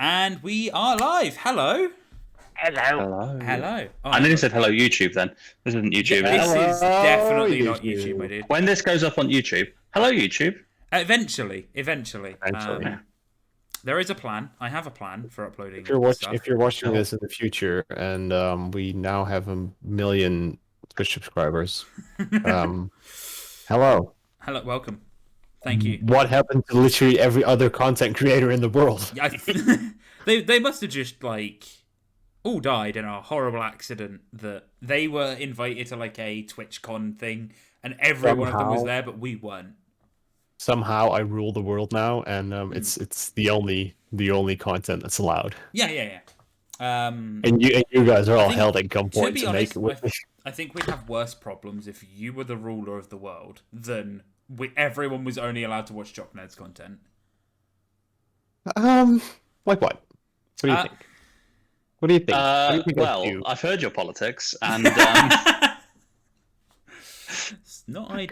And we are live. Hello. Hello. Hello. Oh, I nearly said hello YouTube then. This isn't YouTube. This is it? is definitely not YouTube, my dude. When this goes up on YouTube, hello YouTube. Eventually. There is a plan. I have a plan for uploading stuff. If you're watching this in the future, and we now have 1 million Twitch subscribers, hello. Hello, welcome. Thank you. What happened to literally every other content creator in the world? They must have just all died in a horrible accident that they were invited to a TwitchCon thing, and every one of them was there, but we weren't. Somehow I rule the world now, and it's the only content that's allowed. Yeah. And you guys are all held at gunpoint to make it with me. I think we'd have worse problems if you were the ruler of the world than everyone was only allowed to watch Jock Nerds content. Like what? What do you think? What do you think? Well, I've heard your politics, and it's not ideal.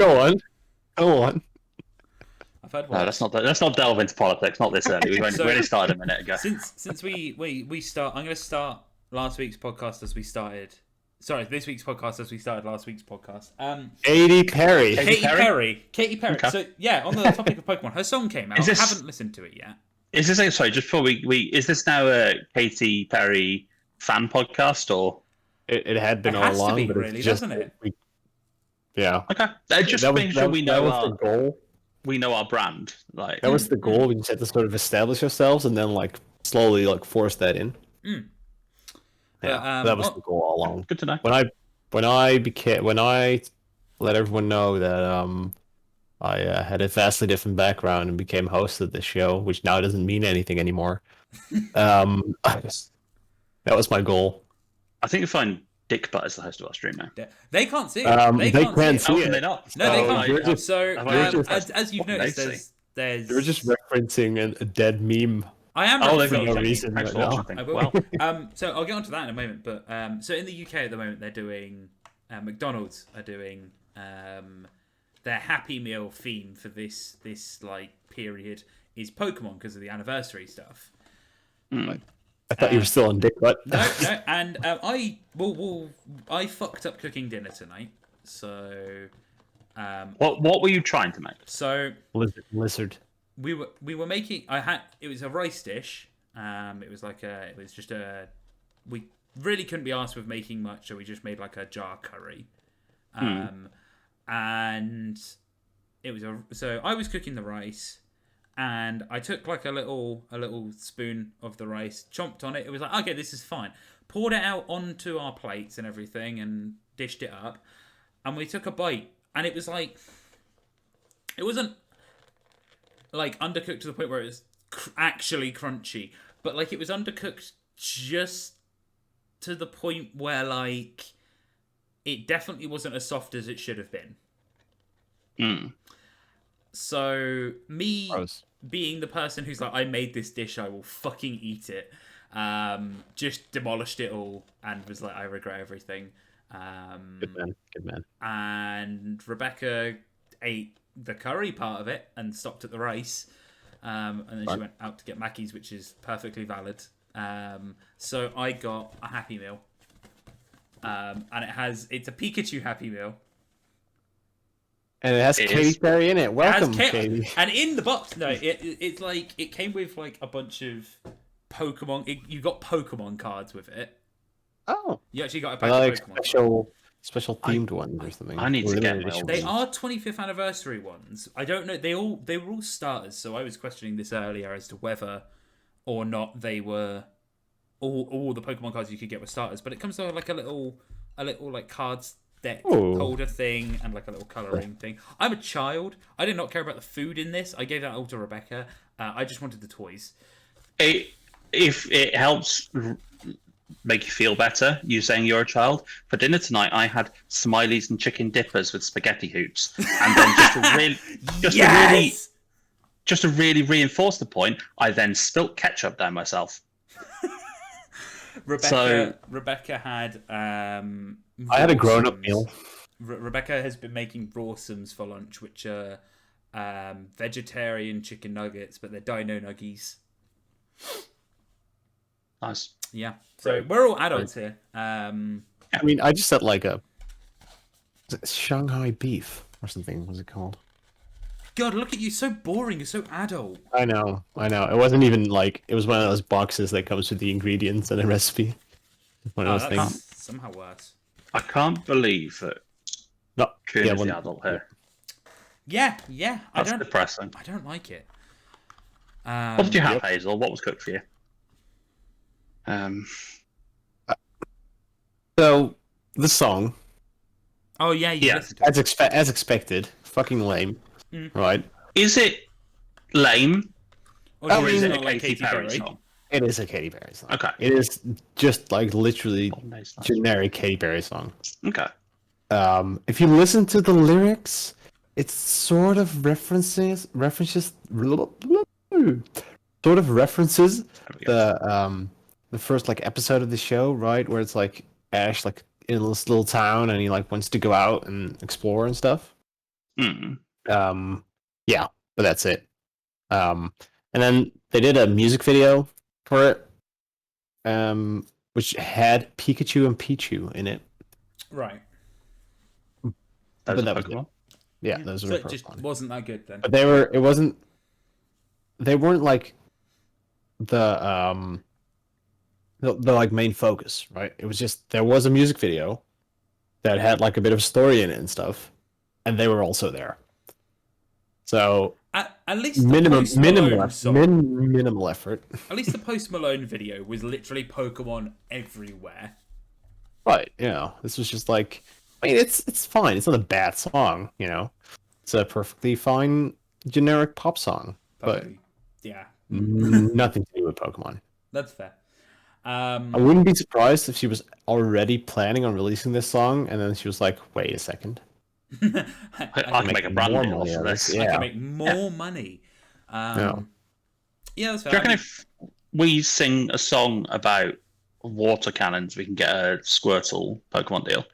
Go on. I've heard. No, let's not delve into politics. Not this early. We already started a minute ago. Since we start, I'm going to start last week's podcast as we started. Sorry, this week's podcast as we started last week's podcast. Katy Perry. Katy Perry. Okay. So yeah, on the topic of Pokemon, her song came out. I haven't listened to it yet. Is this sorry? Just before we is this now a Katy Perry fan podcast or? It had been all along, but really, it's just, doesn't it? Yeah. Okay. Just making sure we know the goal. We know our brand. That was the goal. We just had to sort of establish ourselves and then slowly force that in. Yeah, that was the goal all along. Good to know. When I let everyone know that I had a vastly different background and became host of this show, which now doesn't mean anything anymore. That was my goal. I think you find Dick Butt is the host of our stream now. They can't see it. They can't see it. Can they not? No, they can't. So, as you've noticed, there's. You're just referencing a dead meme. I am for no reason right now. I will. So I'll get onto that in a moment. But so in the UK at the moment, they're doing McDonald's are doing their Happy Meal theme for this period is Pokemon because of the anniversary stuff. I thought you were still on Dick Butt. No, and I fucked up cooking dinner tonight. So, what were you trying to make? So lizard. We were making. It was a rice dish. It was just a. We really couldn't be asked with making much, so we just made a jar curry. And it was so I was cooking the rice. And I took a little spoon of the rice, chomped on it. It was okay, this is fine. Poured it out onto our plates and everything, and dished it up. And we took a bite, and it was it wasn't undercooked to the point where it was actually crunchy, but it was undercooked just to the point where it definitely wasn't as soft as it should have been. So being the person who's I made this dish, I will fucking eat it. Just demolished it all and was I regret everything. Good man. And Rebecca ate the curry part of it and stopped at the rice. And then she went out to get Mackey's, which is perfectly valid. So I got a Happy Meal. And it's a Pikachu Happy Meal. And it has Katy Perry in it. Welcome, Katy. And in the box, it came with a bunch of Pokemon. You got Pokemon cards with it. Oh, you actually got a pack of Pokemon special themed ones or something. I need to get my own. They are 25th anniversary ones. I don't know. They were all starters. So I was questioning this earlier as to whether or not they were all the Pokemon cards you could get were starters. But it comes with a little cards deck holder thing and a little colouring thing. I'm a child. I did not care about the food in this. I gave that all to Rebecca. I just wanted the toys. If it helps make you feel better, you saying you're a child, for dinner tonight I had Smileys and chicken dippers with spaghetti hoops, and then just to really reinforce the point, I then spilt ketchup down myself. Rebecca had. I had a grown-up meal. Rebecca has been making Rawsums for lunch, which are vegetarian chicken nuggets, but they're dino nuggies. Nice. Yeah. So we're all adults here. I mean, I just said like a Shanghai beef or something. Was it called? God, look at you, so boring. You're so adult. I know. It wasn't even like it was one of those boxes that comes with the ingredients and a recipe. One of those That's things. somehow worse. I can't believe that No, Kuhn yeah, is one, the adult here. Yeah. That's depressing. I don't like it. What did you have, Hazel? What was cooked for you? So the song, Oh yeah, you Yeah. listened to it. as expected, fucking lame, right? Is it lame, Or or is you it a not like Katy Perry song? It is a Katy Perry song. Okay. It is just like literally Nice. generic Katy Perry song. Okay. If you listen to the lyrics, it sort of references the first like episode of the show, right? Where it's like Ash like in this little town and he like wants to go out and explore and stuff. Mm. Yeah, but that's it. And then they did a music video for it, which had Pikachu and Pichu in it. Right. That But that was Pokemon. Yeah, those So were it just Pokemon. wasn't that good then. But they weren't like the like main focus, right? It was just there was a music video that had like a bit of a story in it and stuff, and they were also there. So At least the minimal Post Malone song, minimal effort. at least the Post Malone video was literally Pokemon everywhere. Right, this was just like, I mean, it's fine. It's not a bad song, It's a perfectly fine generic pop song, but Yeah, nothing to do with Pokemon. that's fair. I wouldn't be surprised if she was already planning on releasing this song, and then she was like, "Wait a second, I can make a brand deal off of this. I can make more money. No. Yeah, that's fair. Do you reckon if we sing a song about water cannons, we can get a Squirtle Pokemon deal?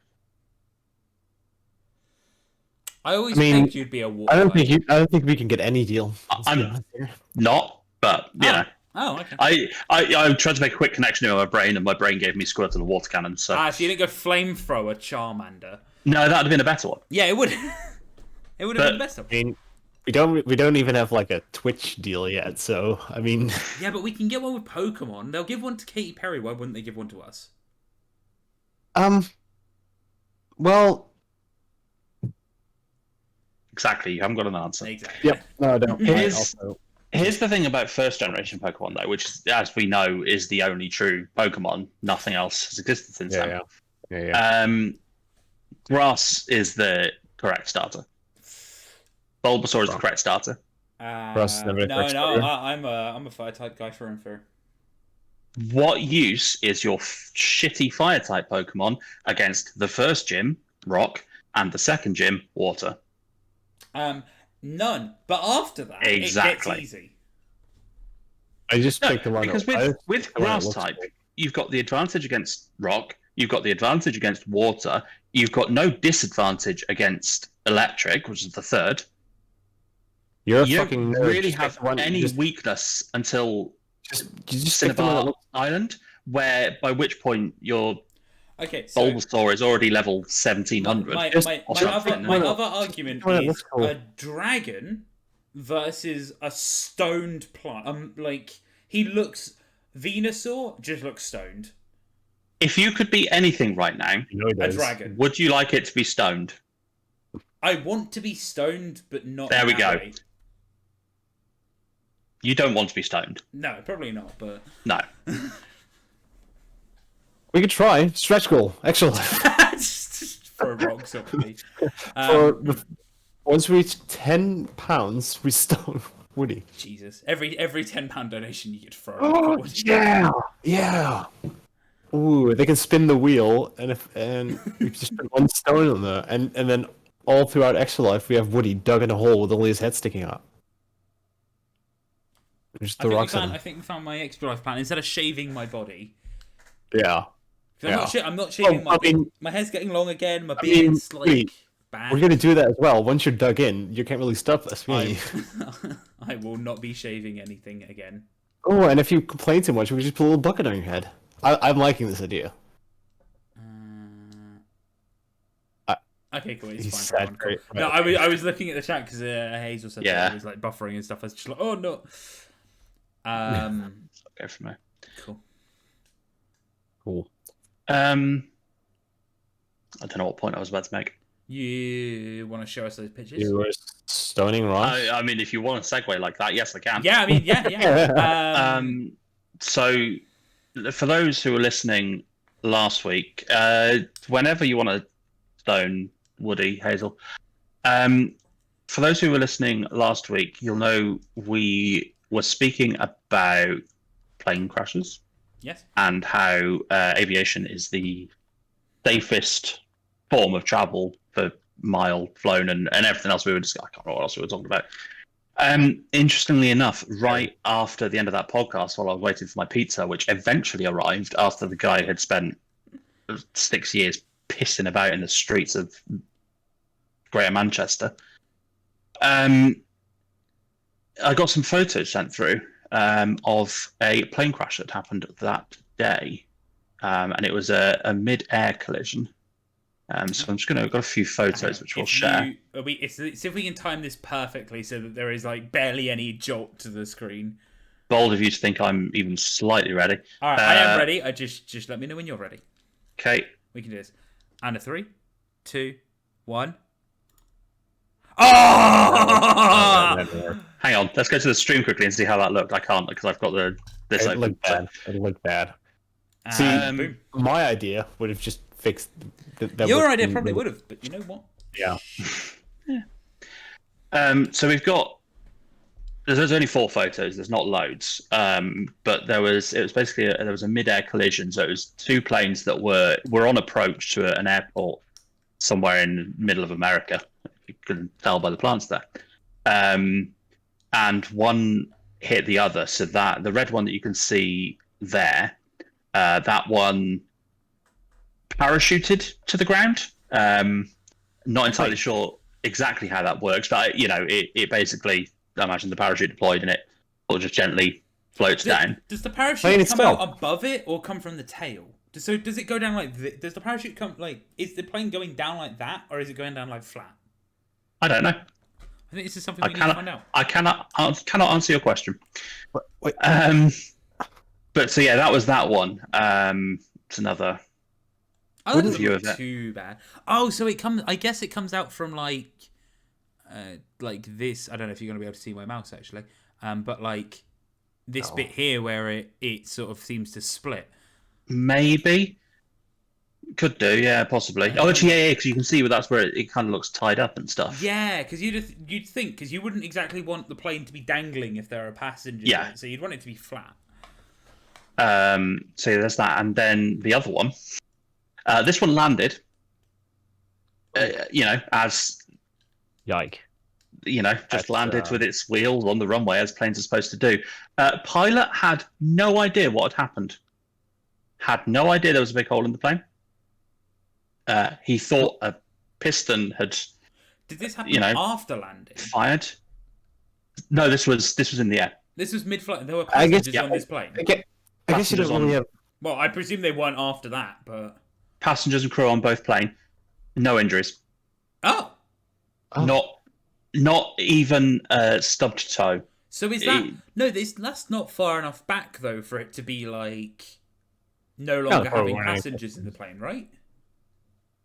I always I mean, pegged you'd be a water. I don't think we can get any deal. I'm not, but you know. Oh, okay. I tried to make a quick connection in my brain, and my brain gave me Squirtle and water cannon. So so you didn't go flamethrower Charmander? no, that would have been a better one. Yeah, it would. It would have been the best one. I mean, we don't even have like a Twitch deal yet, so I mean. Yeah, but we can get one with Pokemon. They'll give one to Katy Perry. Why wouldn't they give one to us? Well. Exactly, you haven't got an answer. Exactly. Yep. No, I don't. Here's the thing about first generation Pokemon, though, which, as we know, is the only true Pokemon. Nothing else has existed since then. Yeah. Grass is the correct starter. Bulbasaur is the correct starter. Grass is never the No, correct starter. I'm a fire type guy through and through. What use is your shitty fire type Pokemon against the first gym, Rock, and the second gym, Water? None. But after that, Exactly. it gets easy. I just No, picked the one because with grass type, you've got the advantage against Rock, you've got the advantage against Water, you've got no disadvantage against Electric, which is the third. You don't really have any weakness until Cinnabar Island, by which point your Bulbasaur is already level 1700. My other argument is a dragon versus a stoned plant. Venusaur just looks stoned. If you could be anything right now, a dragon. Would you like it to be stoned? I want to be stoned, but not. There we go. Way. You don't want to be stoned. No, probably not. But no. We could try stretch goal. Excellent. Just throw rocks at me. Once we reach £10, we stone Woody. Jesus! Every £10 donation you get to throw. Oh yeah. Ooh, they can spin the wheel, and we just put one stone on there, and then all throughout Extra Life we have Woody dug in a hole with only his head sticking out. Just the rocks. I think we found my extra life plan. Instead of shaving my body. Yeah. I'm not shaving my hair's getting long again. My beard's bad. We're gonna do that as well. Once you're dug in, you can't really stop us. I will not be shaving anything again. Oh, and if you complain too much, we could just put a little bucket on your head. I'm liking this idea. Okay, cool. It's He fine. said Cool. great. No, I was looking at the chat because Hazel said that it was like buffering and stuff. I was just like, oh no. Go from there. Cool. I don't know what point I was about to make. You want to show us those pictures? You were stoning Ross. I mean, if you want to segue like that, yes, I can. Yeah, I mean, yeah. So, for those who were listening last week, whenever you want to stone Woody, Hazel, for those who were listening last week, you'll know we were speaking about plane crashes. Yes. And how aviation is the safest form of travel for mile flown and everything else we were discussing. I can't remember what else we were talking about. Interestingly enough, right after the end of that podcast, while I was waiting for my pizza, which eventually arrived after the guy had spent 6 years pissing about in the streets of Greater Manchester, I got some photos sent through of a plane crash that happened that day, and it was a mid-air collision. So I'm just got a few photos which we'll share. See if we can time this perfectly so that there is like barely any jolt to the screen. Bold of you to think I'm even slightly ready. All right, I am ready. I just let me know when you're ready. Okay. We can do this. And a 3, 2, 1. Oh! Hang on, let's go to the stream quickly and see how that looked. I can't because I've got this It open. looked bad. It looked bad. See, my idea would have just fixed. Your idea probably would have, but you know what? Yeah. So we've got. There's only 4 photos. There's not loads. But it was basically there was a mid-air collision. So it was 2 planes that were on approach to an airport somewhere in the middle of America. You can tell by the plants there. And one hit the other. So that the red one that you can see there, that one parachuted to the ground. Not entirely sure exactly how that works, but it basically, I imagine the parachute deployed and it sort of just gently floats down. Does the parachute come out above it or come from the tail? So does it go down like this? Does the parachute come like? Is the plane going down like that, or is it going down like flat? I don't know. I think this is something we need to find out. I cannot answer your question. Wait. But so yeah, that was that one. It's another view of it. Too bad. Oh, so it comes. I guess it comes out from like this. I don't know if you're gonna be able to see my mouse actually. But like this bit here where it sort of seems to split. Maybe. Could do, yeah, possibly. Oh, actually, yeah, because you can see that's where it kind of looks tied up and stuff. Yeah, because you'd think, because you wouldn't exactly want the plane to be dangling if there are passengers in it, so you'd want it to be flat. So there's that, and then the other one. This one landed, as... Yike. Just landed with its wheels on the runway, as planes are supposed to do. Pilot had no idea what had happened. Had no idea there was a big hole in the plane. He thought a piston had. Did this happen after landing? Fired. No, this was in the air. This was mid-flight. There were passengers on this plane. I guess you don't really have. Well, I presume they weren't after that, but passengers and crew on both planes, no injuries. Oh. Not even a stubbed toe. So is that that's not far enough back though for it to be like no longer having passengers in the plane, right?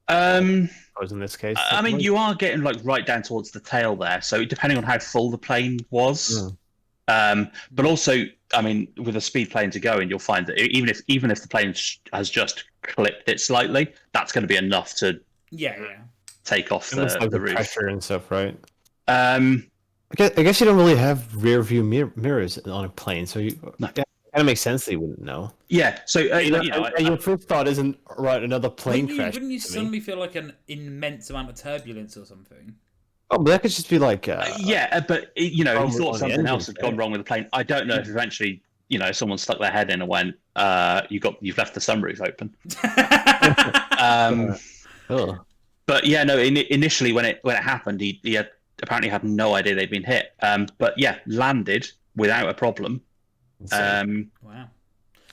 Was in this case. I mean, you are getting like right down towards the tail there, so depending on how full the plane was. But also, I mean, with a speed plane to go in, you'll find that even if the plane has just clipped it slightly, that's going to be enough to take off the roof. Pressure and stuff, right? I guess you don't really have rear view mirrors on a plane, so you. No. Kind of makes sense that you wouldn't know. Yeah, so and your first thought isn't another plane crash. Wouldn't you suddenly feel like an immense amount of turbulence or something? Oh, but that could just be like. But he thought something else had gone wrong with the plane. I don't know if eventually, someone stuck their head in and went, "You've left the sunroof open." But yeah, no. Initially, when it happened, he apparently had no idea they'd been hit. But yeah, landed without a problem. Wow.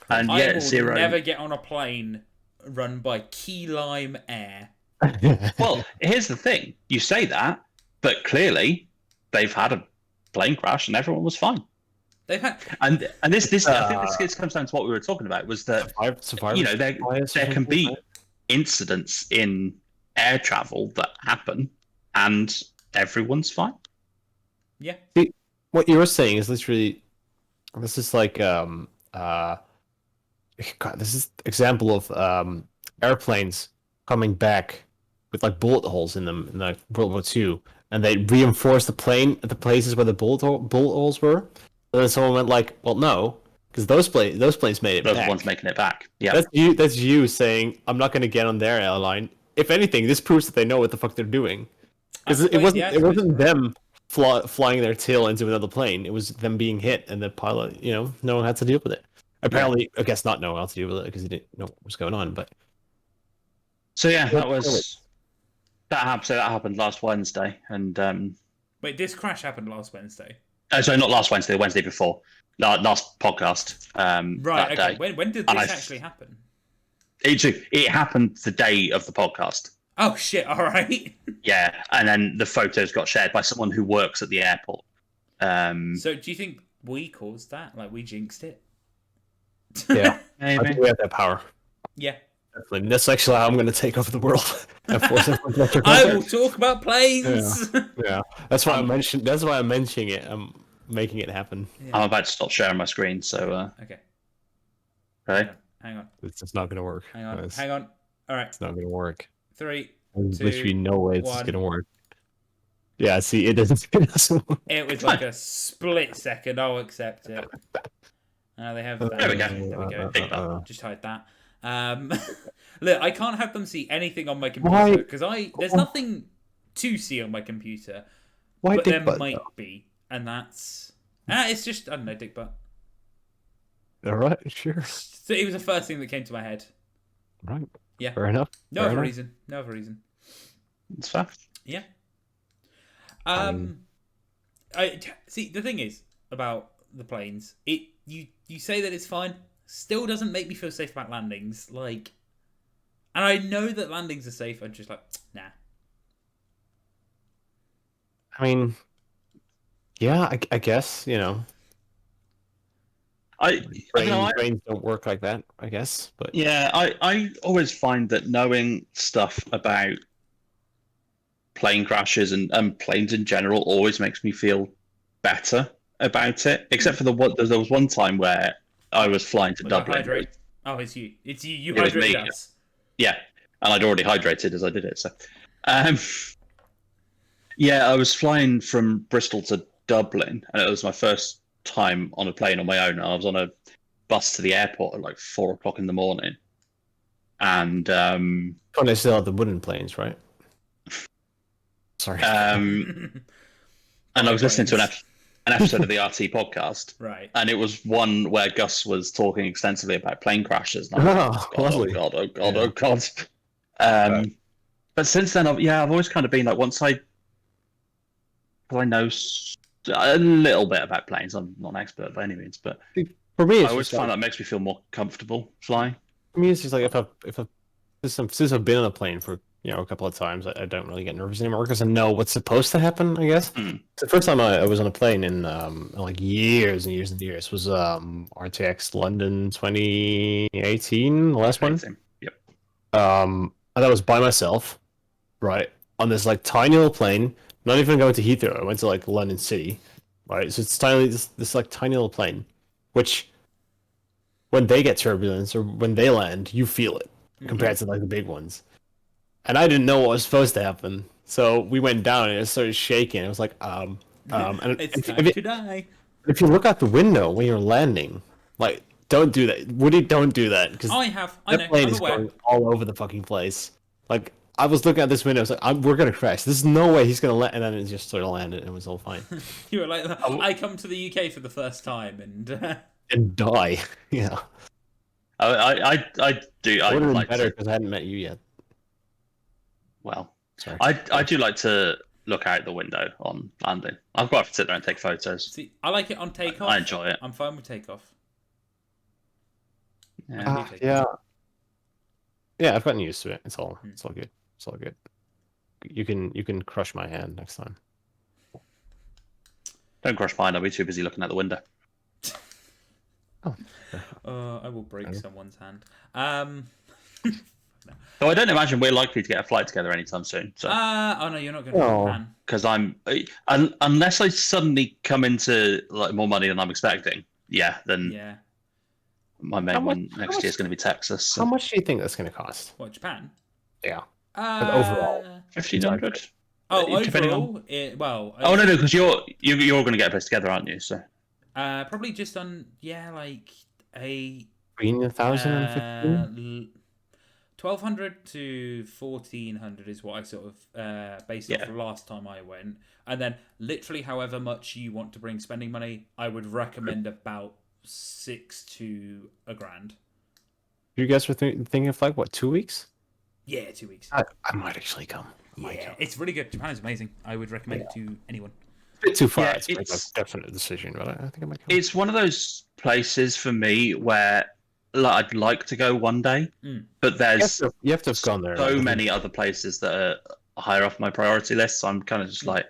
And I yet will Zero. never get on a plane run by Key Lime Air. Well, here's the thing: you say that, but clearly they've had a plane crash and everyone was fine. They've had. And this I think this comes down to what we were talking about, was that there can be incidents in air travel that happen and everyone's fine. Yeah. See, what you were saying is literally, this is like God, this is example of airplanes coming back with like bullet holes in them in like World War II, and they reinforced the plane at the places where the bullet holes were. And then someone went like, "Well, no, because those planes made it Those back." ones making it back. Yeah, That's you. That's you saying, "I'm not going to get on their airline." If anything, this proves that they know what the fuck they're doing. Because it wasn't them flying their tail into another plane. It was them being hit, and the pilot, no one had to deal with it. Apparently, I guess not no one had to deal with it because he didn't know what was going on. But so yeah, that happened last Wednesday, and Wait, this crash happened last Wednesday. sorry, not last Wednesday, the Wednesday before, last podcast. Right. That Okay. day. When did this actually happen? It happened the day of the podcast. Oh shit! All right. Yeah, and then the photos got shared by someone who works at the airport. So do you think we caused that? Like we jinxed it? yeah, Maybe. I think we have that power. Yeah. Definitely. That's actually how I'm going to take over the world. And force everyone to electric I cars. will talk about planes. Yeah, that's why I mentioned. That's why I'm mentioning it. I'm making it happen. Yeah. I'm about to stop sharing my screen, so Okay. right. Hang on. It's just not going to work. Hang on. All right. It's not going to work. 3, There's 2, literally no way it's 1. going to work. Yeah, see, it doesn't. It doesn't work. It was like a split second. I'll accept it. They have that. There we go. There we go. Pick that. Just hide that. Look, I can't have them see anything on my computer because there's nothing to see on my computer. Why but dick there butt, might though? be, and that's it's just I don't know, dick butt. All right, sure. So it was the first thing that came to my head. Right. Yeah. Fair enough. No Fair other enough. reason. No other reason. It's fair. Yeah. I See, the thing is about the planes, you say that it's fine, still doesn't make me feel safe about landings. Like, and I know that landings are safe. I'm just like, nah. I mean, yeah, I guess brains don't work like that. I guess, but Yeah, I always find that knowing stuff about plane crashes and planes in general always makes me feel better about it. Except for there was one time where I was flying to Dublin. Hydrate. Oh, it's you. It's you. You It was hydrated me. us. Yeah, and I'd already hydrated as I did it. So, yeah, I was flying from Bristol to Dublin, and it was my first time on a plane on my own. I was on a bus to the airport at like 4:00 in the morning, and when they still have the wooden planes, right? Sorry. and I was listening to an episode of the RT podcast, Right. and it was one where Gus was talking extensively about plane crashes. And I was like, lovely. oh God. But since then, I've always kind of been like, I know a little bit about planes. I'm not an expert by any means, but For me, I it's always just find like, that makes me feel more comfortable flying. for me, it's just like since I've been on a plane for a couple of times, I don't really get nervous anymore because I know what's supposed to happen. I guess the first time I was on a plane in like years and years and years was RTX London 2018, the last one. Yep. And that was by myself, right, on this like tiny little plane. Not even going to Heathrow. I went to like London City, right? So it's tiny, this like tiny little plane, which when they get turbulence or when they land, you feel it compared to like the big ones. And I didn't know what was supposed to happen, so we went down and it started shaking. It was like and It's time to die. if you look out the window when you're landing, like don't do that. Woody, don't do that because I know. plane I'm is aware. going all over the fucking place. Like I was looking at this window, I was like, we're gonna crash. There's no way he's gonna let, and then it just sort of landed, and it was all fine. You were like, I come to the UK for the first time, and And die, yeah. I do. I Would have been like better to, because I hadn't met you yet. well, Sorry. I do like to look out the window on landing. I've got to sit there and take photos. see, I like it on takeoff. I enjoy it. I'm fine with takeoff. Might be Yeah. Yeah, I've gotten used to it. It's all good. It's all good. You can crush my hand next time. Don't crush mine. I'll be too busy looking out the window. Oh. I will break someone's hand. So I don't imagine we're likely to get a flight together anytime soon. So. Oh no, you're not going to Japan. Because unless I suddenly come into like more money than I'm expecting, then Yeah. my main one next year is going to be Texas. So. How much do you think that's going to cost? What, Japan? Yeah. Overall, 1,500. Oh, overall, Oh no, because you're going to get a place together, aren't you? So. Probably just on like a between 1,000 and 15? 1,200 to 1,400 is what I sort of based off last time I went, and then literally however much you want to bring spending money, I would recommend about 6 to a grand. You guys were thinking of like what, 2 weeks? Yeah, 2 weeks. I might actually come. It's really good. Japan is amazing. I would recommend it to anyone. It's a bit too far to make a definite decision, but I think I might come. It's one of those places for me where I'd like to go one day, but there's you have to have gone there. So many other places that are higher off my priority list. So I'm kind of just like,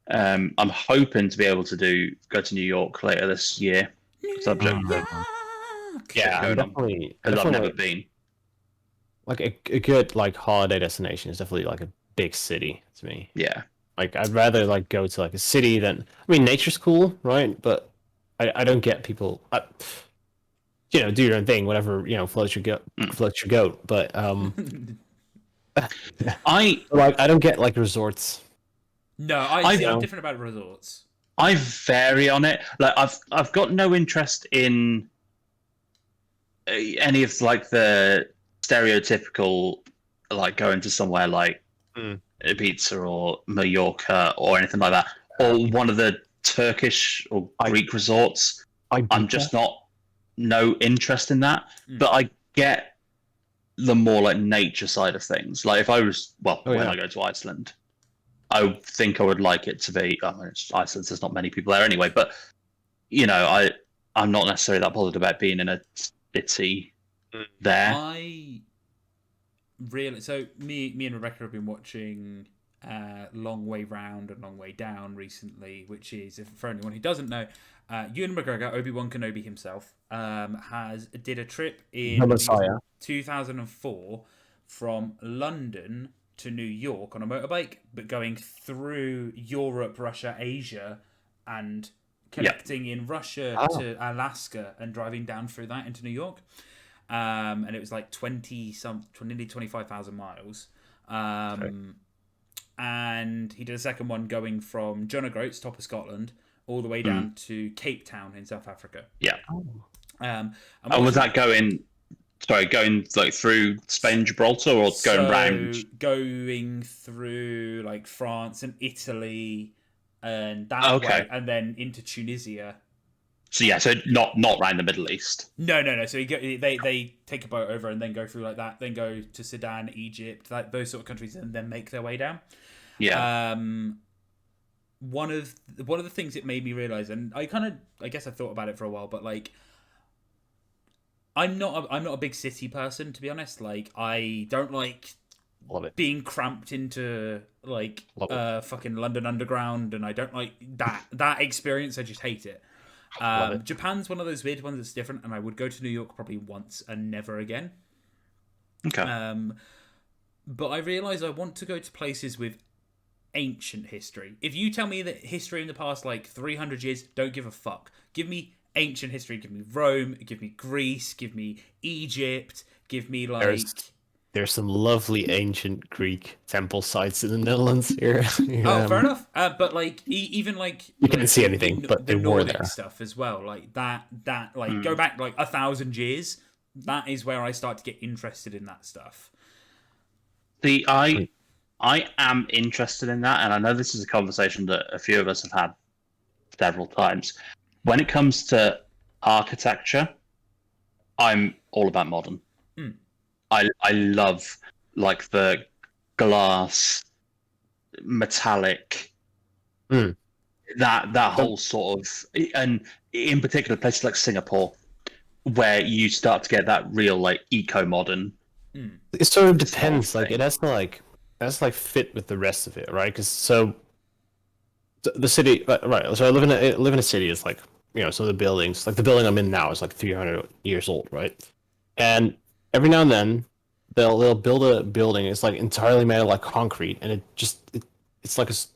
I'm hoping to be able to go to New York later this year. Subject. Yeah, definitely. Because I've never been. Like a good like holiday destination is definitely like a big city to me. Yeah. Like I'd rather like go to like a city than nature's cool, right? But I don't get people. Do your own thing, whatever floats your goat. But I don't get like resorts. No, I'm different about resorts. I vary on it. Like I've got no interest in any of like the stereotypical like going to somewhere like Ibiza or Mallorca or anything like that, or one of the Turkish or Greek resorts. I'm just no interest in that. But I get the more like nature side of things. Like if I was when I go to Iceland, I think I would like it to be. It's Iceland. There's not many people there anyway, but I'm not necessarily that bothered about being in a city there. So me and Rebecca have been watching Long Way Round and Long Way Down recently, which is, for anyone who doesn't know, Ewan McGregor, Obi-Wan Kenobi himself, did a trip in 2004 from London to New York on a motorbike, but going through Europe, Russia, Asia, and connecting in Russia to Alaska and driving down through that into New York. And it was like 25,000 miles. And he did a second one going from John O'Groats, top of Scotland, all the way down to Cape Town in South Africa. Yeah. And was that going like through Spain, Gibraltar, or going round? Going through like France and Italy and that way, and then into Tunisia. So not round the Middle East. No. So they take a boat over and then go through like that, then go to Sudan, Egypt, like those sort of countries, and then make their way down. Yeah. One of the things it made me realize, and I guess I thought about it for a while, but like, I'm not a big city person, to be honest. Like, I don't like being cramped into like fucking London Underground, and I don't like that experience. I just hate it. Japan's one of those weird ones that's different, and I would go to New York probably once and never again. Okay. But I realise I want to go to places with ancient history. If you tell me that history in the past like 300 years, don't give a fuck. Give me ancient history. Give me Rome. Give me Greece. Give me Egypt. Give me like... There's some lovely ancient Greek temple sites in the Netherlands here. Fair enough. But like, even like you can't see anything, but the they were Nordic there. Stuff as well. Like that like go back like 1,000 years. That is where I start to get interested in that stuff. I am interested in that, and I know this is a conversation that a few of us have had several times. When it comes to architecture, I'm all about modern. I love like the glass, metallic, that whole sort of, and in particular places like Singapore, where you start to get that real like eco-modern. It sort of This whole depends. Like thing. it has to like fit with the rest of it, right? Because so the city, right? So I live in a city. It's like so the buildings, like the building I'm in now, is like 300 years old, right? And every now and then they'll build a building. It's like entirely made of like concrete, and it's like it's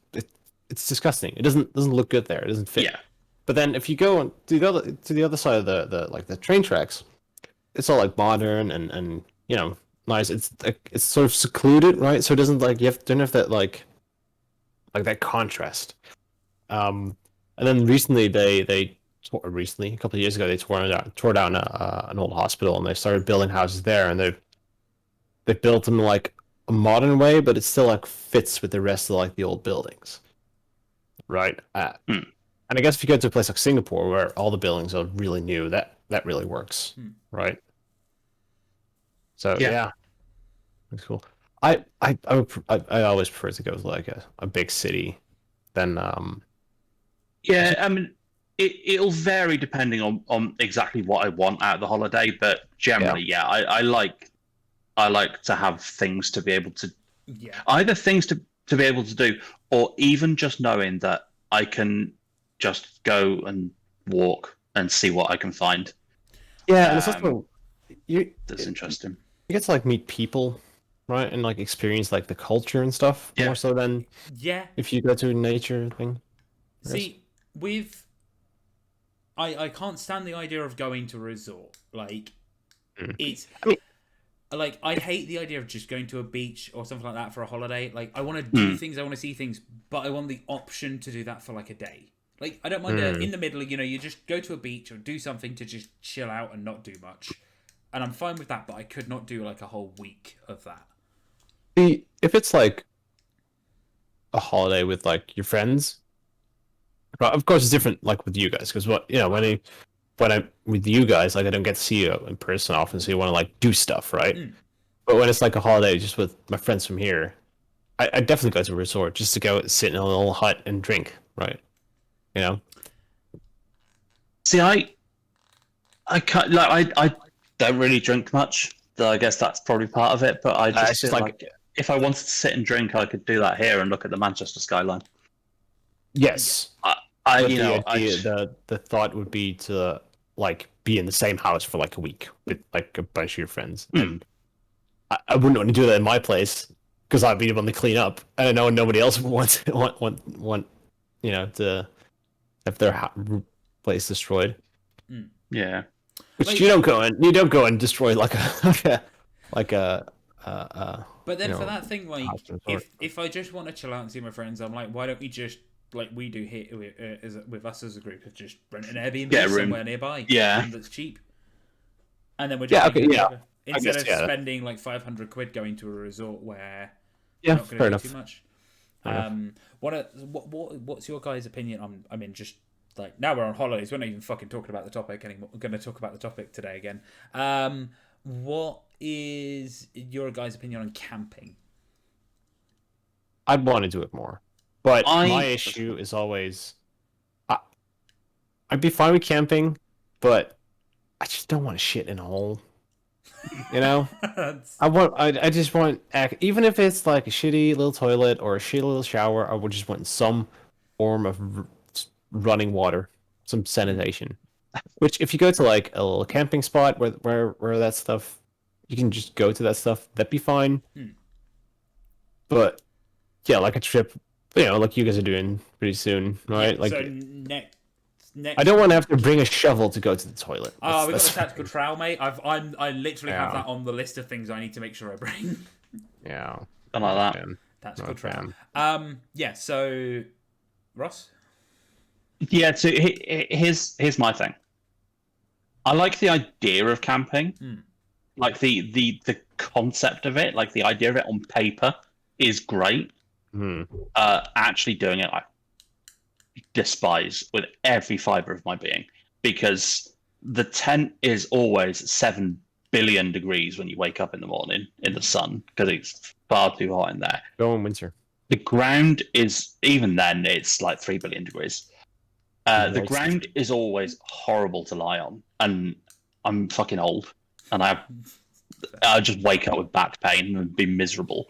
disgusting. It doesn't look good there. It doesn't fit. Yeah. But then if you go to the other side of the like the train tracks, it's all like modern and nice. It's like it's sort of secluded, right? So it doesn't like don't have that like that contrast. And then recently recently a couple of years ago they tore down an old hospital, and they started building houses there, and they built them like a modern way, but it still like fits with the rest of like the old buildings, right? And I guess if you go to a place like Singapore where all the buildings are really new, that really works, right? So yeah, that's cool. I always prefer to go to like a big city than Yeah, I mean, it'll vary depending on exactly what I want out of the holiday, but generally, yeah, I like to have things to be able to either things to be able to do, or even just knowing that I can just go and walk and see what I can find. Yeah, and it's also that's interesting. You get to like meet people, right, and like experience like the culture and stuff more so than if you go to a nature thing. See, I can't stand the idea of going to a resort. Like, it's like I hate the idea of just going to a beach or something like that for a holiday. Like, I want to do things, I want to see things, but I want the option to do that for like a day. Like, I don't mind in the middle, you just go to a beach or do something to just chill out and not do much. And I'm fine with that, but I could not do like a whole week of that. If it's like a holiday with like your friends, but of course it's different like with you guys, because when I'm with you guys, like I don't get to see you in person often, so you want to like do stuff, right? But when it's like a holiday just with my friends from here, I definitely go to a resort just to go sit in a little hut and drink, right? See, I can't, like I don't really drink much, so I guess that's probably part of it. But I just feel like if I wanted to sit and drink, I could do that here and look at the Manchester skyline. Yes, the thought would be to like be in the same house for like a week with like a bunch of your friends, and I wouldn't want to do that in my place because I'd be able to clean up. I know nobody else would want to have their place destroyed. Yeah, which like, you don't go and destroy like a But then for that thing, like if I just want to chill out and see my friends, I'm like, why don't we just like we do here with us as a group of just rent an Airbnb somewhere nearby, that's cheap, and then we're just instead of spending like 500 quid going to a resort where we're not going to do too much. What's your guys' opinion? I mean, just like now we're on holidays, we're not even fucking talking about the topic anymore. We're going to talk about the topic today again. What is your guys' opinion on camping? I'd want to do it more, but my issue is always I'd be fine with camping, but I just don't want to shit in a hole. I just want, even if it's like a shitty little toilet or a shitty little shower, I would just want some form of running water, some sanitation. Which, if you go to like a little camping spot where that stuff, you can just go to that stuff, that'd be fine. But yeah, like a trip, like you guys are doing pretty soon, right? Like, so next I don't want to have to bring a shovel to go to the toilet. We got a tactical trowel, mate. I literally have that on the list of things I need to make sure I bring. Yeah, I like that. Tactical trowel. Yeah. So, Ross. Yeah. So here's my thing. I like the idea of camping, like the concept of it, like the idea of it on paper is great. Actually doing it, I despise with every fiber of my being, because the tent is always 7 billion degrees when you wake up in the morning in the sun, because it's far too hot in there. Go in winter. The ground is, even then, it's like 3 billion degrees. The ground is always horrible to lie on, and I'm fucking old, and I just wake up with back pain and be miserable.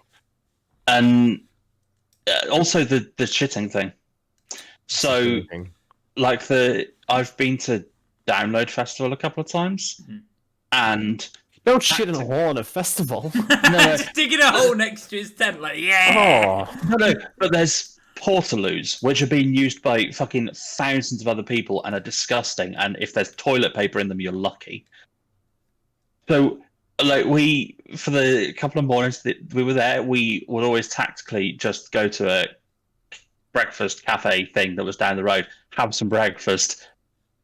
And also the shitting thing. So like I've been to Download Festival a couple of times, and don't shit in a hole in a festival. no, digging a hole next to his tent, like yeah. Oh no, but there's portaloos which are being used by fucking thousands of other people and are disgusting. And if there's toilet paper in them, you're lucky. So, like for the couple of mornings that we were there, we would always tactically just go to a breakfast cafe thing that was down the road, have some breakfast,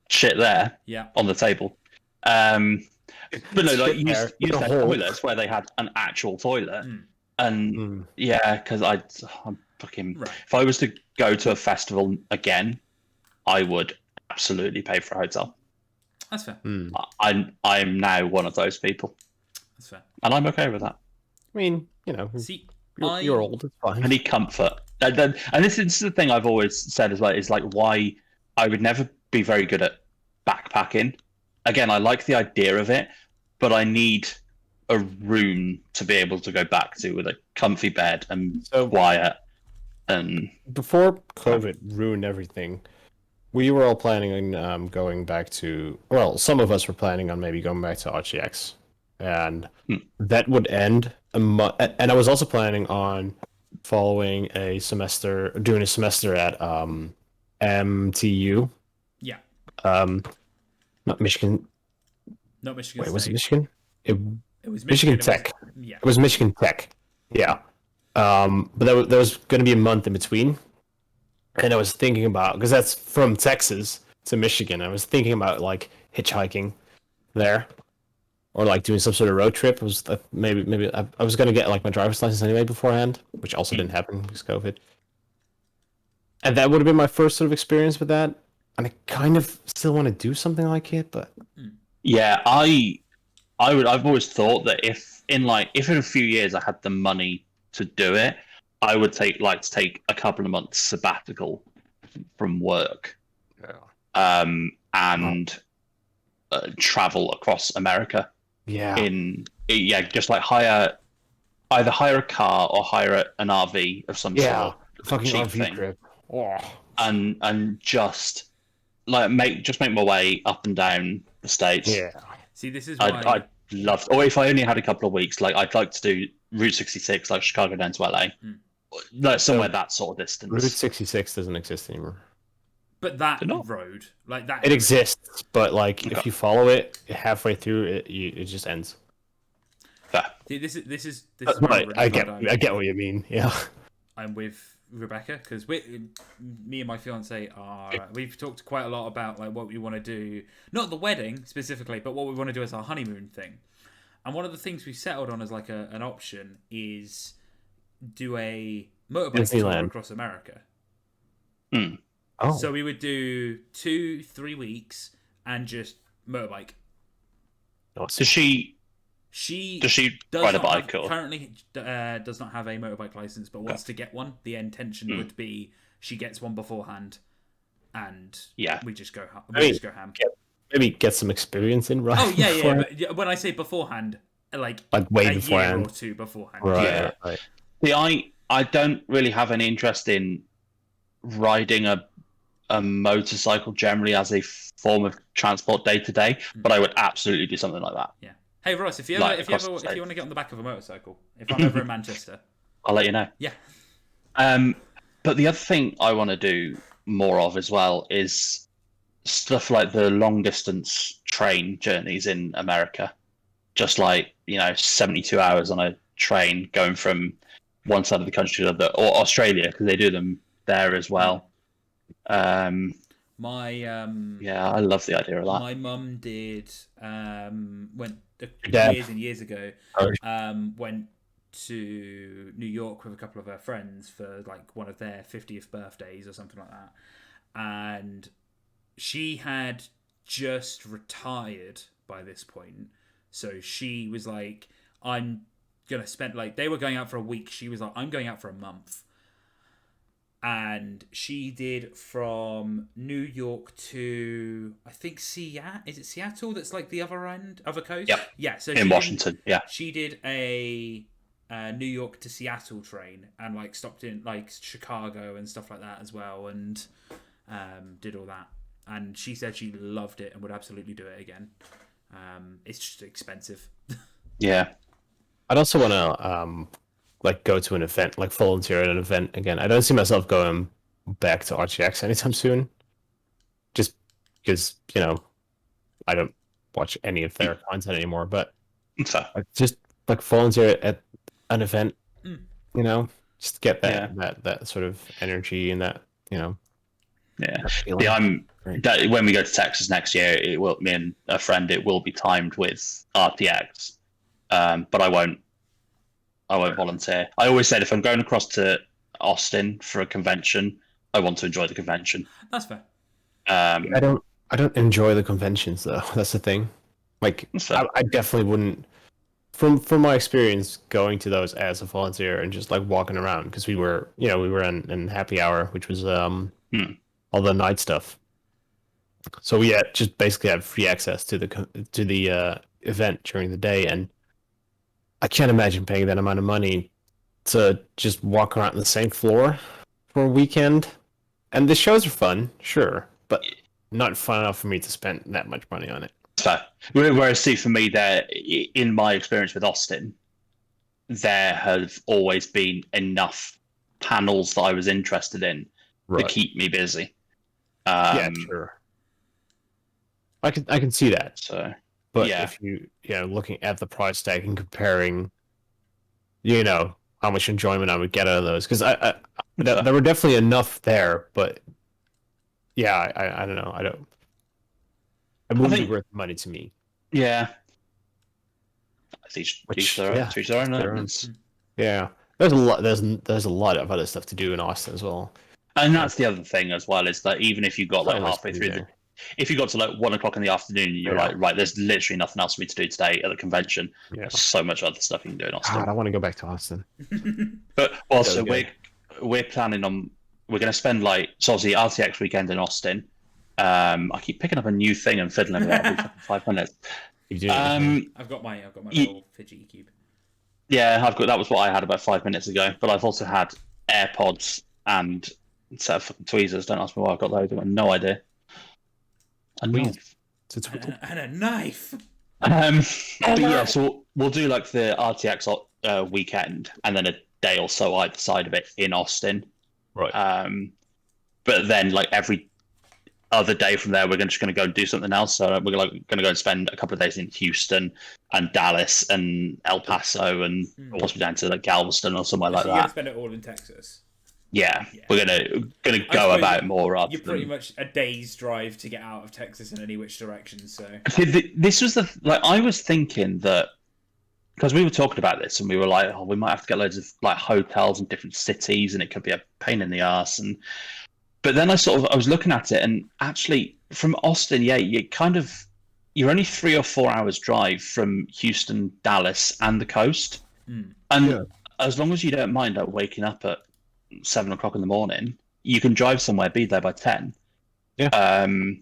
shit there, on the table. But no, like use their toilets where they had an actual toilet, and because I'm fucking. Right. If I was to go to a festival again, I would absolutely pay for a hotel. That's fair. I'm now one of those people. That's fair, and I'm okay with that. I mean, see, you're old. It's fine. I need comfort, and this is the thing I've always said as well. Is like why I would never be very good at backpacking. Again, I like the idea of it, but I need a room to be able to go back to with a comfy bed and quiet. And before COVID ruined everything, we were all planning on going back to. Well, some of us were planning on maybe going back to RGX, and that would end a month. And I was also planning on following doing a semester at MTU. Yeah. Not Michigan. Not Michigan. Wait, State. was it Michigan? It was Michigan Tech. It was Michigan Tech. Yeah. But there was going to be a month in between, and I was thinking about, because that's from Texas to Michigan. I was thinking about like hitchhiking there, or like doing some sort of road trip. It was maybe I was going to get like my driver's license anyway beforehand, which also didn't happen because COVID. And that would have been my first sort of experience with that. And I kind of still want to do something like it, but yeah, I've always thought that if in a few years I had the money to do it, I would take a couple of months sabbatical from work, and travel across America. Just like either hire a car or hire an RV of some sort, fucking cheap RV thing, trip, and just make my way up and down the States. Yeah. See, this is why I'd love, or if I only had a couple of weeks, like I'd like to do Route 66, like Chicago down to LA, like somewhere that sort of distance. Route 66 doesn't exist anymore. But that road, like that, it exists, but like if you follow it halfway through, it just ends. Fair. See, this is. Right, I get what you mean. Yeah. I'm with Rebecca because me and my fiance we've talked quite a lot about like what we want to do, not the wedding specifically, but what we want to do as our honeymoon thing. And one of the things we've settled on as like an option is do a motorbike tour across America. Oh. So we would do 2-3 weeks and just motorbike. Does she ride a bike? Currently does not have a motorbike license, but wants to get one. The intention would be she gets one beforehand, and we just go ham. Maybe get some experience in, right? Oh yeah. But when I say beforehand, like way a beforehand. year or two beforehand. Right. See, I don't really have any interest in riding a motorcycle generally as a form of transport day to day, but I would absolutely do something like that. Yeah. Hey Ross, if you want to get on the back of a motorcycle, if I'm ever in Manchester, I'll let you know. Yeah. But the other thing I want to do more of as well is stuff like the long distance train journeys in America. Just 72 hours on a train going from one side of the country to the other, or Australia, because they do them there as well. I love the idea of that. My mum did went years and years ago. Went to New York with a couple of her friends for like one of their 50th birthdays or something like that, and she had just retired by this point. So she was like, I'm gonna spend, like, they were going out for a week. She was like, I'm going out for a month. and she did from New York to, I think, Seattle. Is it Seattle? That's like the other coast. Yep. Yeah. So in Washington. Yeah. she did a New York to Seattle train and like stopped in like Chicago and stuff like that as well, and did all that. And she said she loved it and would absolutely do it again. It's just expensive. Yeah. I'd also want to like go to an event, like volunteer at an event again. I don't see myself going back to RTX anytime soon, just because I don't watch any of their content anymore. But like, just like volunteer at an event, just get that sort of energy and that Yeah. that feeling. Yeah, when we go to Texas next year, me and a friend, it will be timed with RTX, but I won't volunteer. I always said if I'm going across to Austin for a convention, I want to enjoy the convention. That's fair. I don't enjoy the conventions though. That's the thing. Like I definitely wouldn't. From my experience going to those as a volunteer and just like walking around, because we were in happy hour, which was all the night stuff. So we just basically have free access to the event during the day, and I can't imagine paying that amount of money to just walk around the same floor for a weekend. And the shows are fun, sure, but not fun enough for me to spend that much money on it. So, whereas, see, for me, in my experience with Austin, there have always been enough panels that I was interested in to keep me busy. Yeah, sure. I can see that. So, but if you looking at the price tag and comparing, how much enjoyment I would get out of those, because there were definitely enough there, but yeah, I don't know, it wouldn't be worth the money to me. Yeah. Each their own. Yeah, there's a lot of other stuff to do in Austin as well. And that's the other thing as well, is that even if you got like halfway through if you got to like 1 o'clock in the afternoon, you're like, right, there's literally nothing else for me to do today at the convention. Yeah. There's so much other stuff you can do in Austin. God, I want to go back to Austin. But also we're planning on, we're going to spend so obviously RTX weekend in Austin. I keep picking up a new thing and fiddling with it every 5 minutes. I've got my little fidgety cube. Yeah, that was what I had about 5 minutes ago. But I've also had AirPods and a set of fucking tweezers. Don't ask me why I've got those. I've got no idea. A knife. And a knife. But yeah, so we'll do like the RTX weekend, and then a day or so either side of it in Austin. Right. But then like every other day from there, we're just going to go and do something else. So we're going to go and spend a couple of days in Houston and Dallas and El Paso and possibly down to like Galveston or somewhere like that. You're going to spend it all in Texas. Yeah, we're gonna go about more. You're pretty much a day's drive to get out of Texas in any which direction. So this was I was thinking that, because we were talking about this and we were like, oh, we might have to get loads of like hotels in different cities and it could be a pain in the ass. But then I was looking at it, and actually from Austin, you're only 3 or 4 hours drive from Houston, Dallas, and the coast. And as long as you don't mind waking up at 7 o'clock in the morning, you can drive somewhere, be there by 10. Yeah. And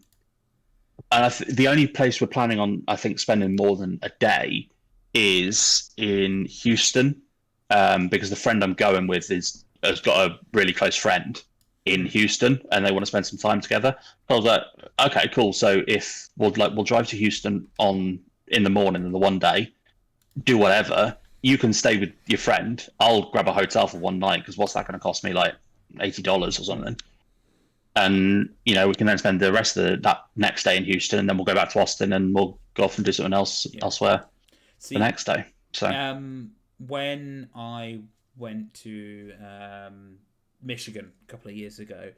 the only place we're planning on, I think, spending more than a day is in Houston, because the friend I'm going with has got a really close friend in Houston, and they want to spend some time together. I was like, okay, cool. So if we'll drive to Houston in the morning in the one day, do whatever. You can stay with your friend. I'll grab a hotel for one night, because what's that going to cost me? Like $80 or something. And we can then spend the rest of that next day in Houston, and then we'll go back to Austin, and we'll go off and do something else elsewhere the next day. So when I went to Michigan a couple of years ago,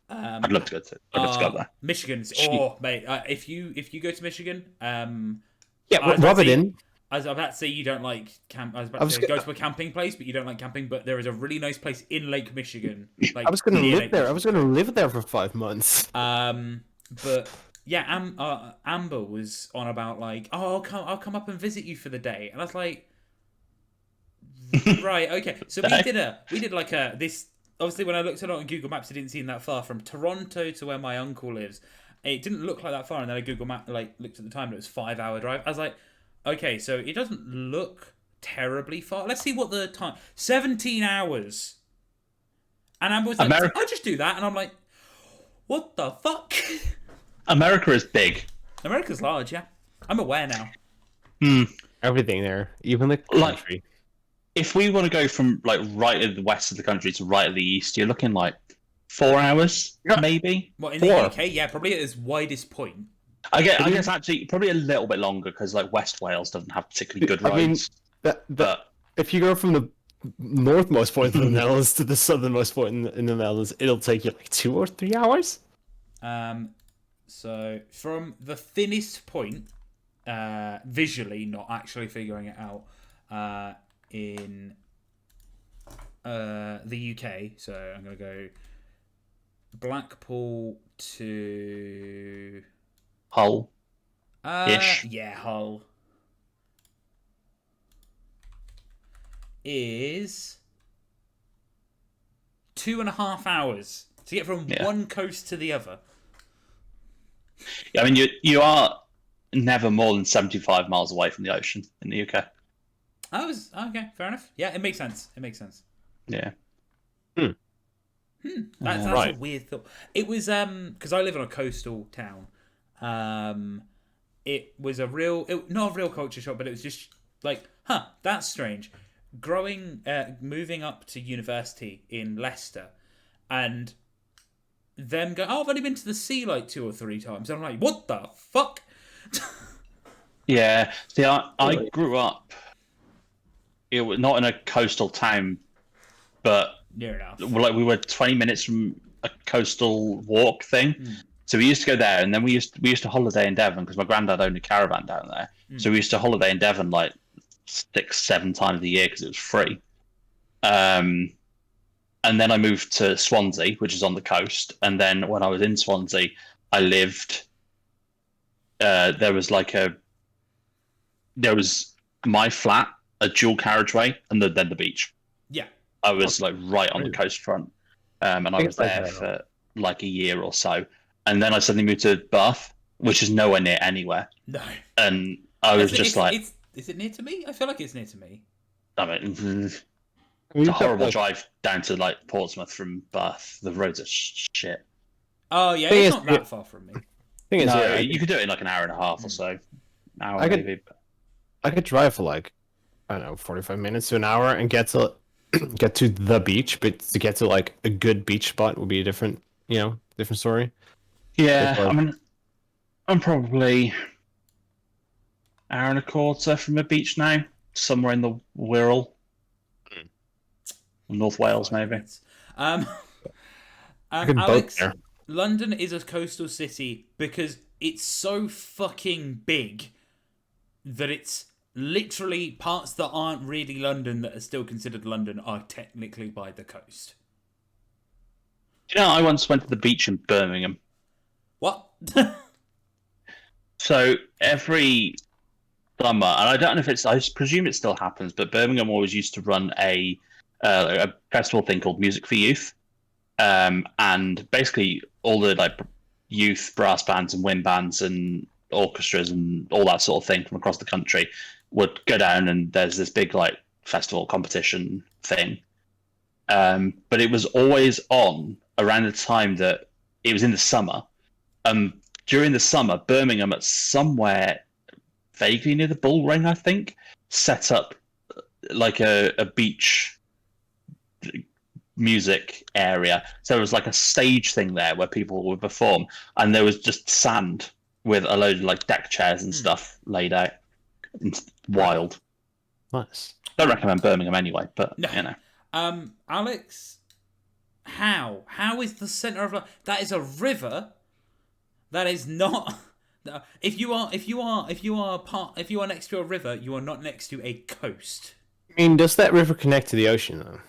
I'd love to go there. Michigan's mate. If you go to Michigan, rub it in. I was about to say you don't like camp. I was about to say go to a camping place, but you don't like camping. But there is a really nice place in Lake Michigan. I was going to live there. I was going to live there for 5 months. But yeah, Amber was on about like, oh, I'll come up and visit you for the day, and I was like, right, okay. So we did like this obviously when I looked at it on Google Maps, it didn't seem that far from Toronto to where my uncle lives. It didn't look like that far, and then I Google Map looked at the time, and it was 5-hour drive. I was like, okay, so it doesn't look terribly far. Let's see what the time. 17 hours. And I was like, I'll just do that, and I'm like, what the fuck? America is big. America's large, yeah. I'm aware now. Everything there, even the country. If we want to go from like right at the west of the country to right at the east, you're looking like 4 hours, maybe. What, in the UK? Yeah, probably at its widest point. I guess actually probably a little bit longer because like West Wales doesn't have particularly good roads. I mean, but if you go from the northmost point of the Netherlands to the southernmost point in the Netherlands, it'll take you like 2 or 3 hours. So from the thinnest point, visually, not actually figuring it out, in the UK. So I'm gonna go Blackpool to Hull. Yeah, Hull is 2.5 hours to get from one coast to the other. Yeah, I mean you are never more than 75 miles away from the ocean in the UK. Okay, fair enough. Yeah, it makes sense. Yeah. That's a weird thought. It was because I live in a coastal town. It was not a real culture shock, but it was just like, that's strange. Moving up to university in Leicester, and them go, I've only been to the sea like 2 or 3 times. And I'm like, what the fuck? Yeah. See, I grew up. It was not in a coastal town, but near enough. Like we were 20 minutes from a coastal walk thing. So we used to go there, and then we used to holiday in Devon because my granddad owned a caravan down there. So we used to holiday in Devon like 6-7 times a year because it was free. And then I moved to Swansea, which is on the coast. And then when I was in Swansea, I lived. There was my flat, a dual carriageway, and then the beach. Yeah, I was like right on the coast front, and I was there for like a year or so, and then I suddenly moved to Bath, which is nowhere near anywhere. No, and I was just like, is it near to me? I feel like it's near to me. I mean, it's a horrible drive down to like Portsmouth from Bath. The roads are shit. Oh yeah, it's not that far from me. No, you could do it in like an hour and a half or so. Maybe. I could drive for like, I don't know, 45 minutes to an hour and get to the beach, but to get to like a good beach spot would be a different story. Yeah, I mean, I'm probably hour and a quarter from a beach now, somewhere in the Wirral, North Wales, maybe. Alex, London is a coastal city because it's so fucking big that it's literally parts that aren't really London that are still considered London are technically by the coast. I once went to the beach in Birmingham. What? So every summer, and I don't know if I presume it still happens, but Birmingham always used to run a festival thing called Music for Youth. And basically all the like youth brass bands and wind bands and orchestras and all that sort of thing from across the country would go down, and there's this big like festival competition thing. But it was always on around the time that it was in the summer. During the summer, Birmingham at somewhere vaguely near the Bull Ring, I think, set up like a beach music area. So there was like a stage thing there where people would perform, and there was just sand with a load of like deck chairs and stuff laid out. It's wild. Nice. Don't recommend Birmingham anyway, but Alex, how is the center of that is a river? That is not. If you are next to a river, you are not next to a coast. I mean, does that river connect to the ocean though?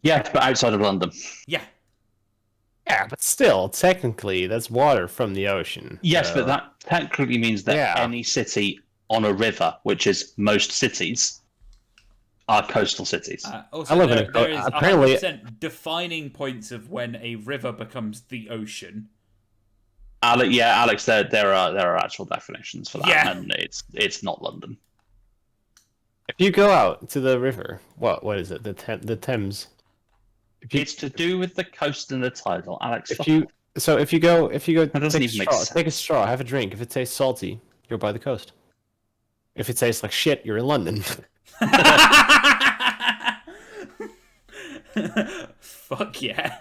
Yeah, but outside of London. Yeah. Yeah, but still, technically, that's water from the ocean. Yes, but that technically means that any city on a river, which is most cities, are coastal cities. Also, I live in there is apparently 100% defining points of when a river becomes the ocean. Alex, there are actual definitions for that, Yeah. and it's not London. if you go out to the river, what is it? The Thames. It's to do with the coast and the tidal, Alex. If you go That doesn't take even make sense. take a straw, have a drink. If it tastes salty, you're by the coast. If it tastes like shit, you're in London. Fuck yeah.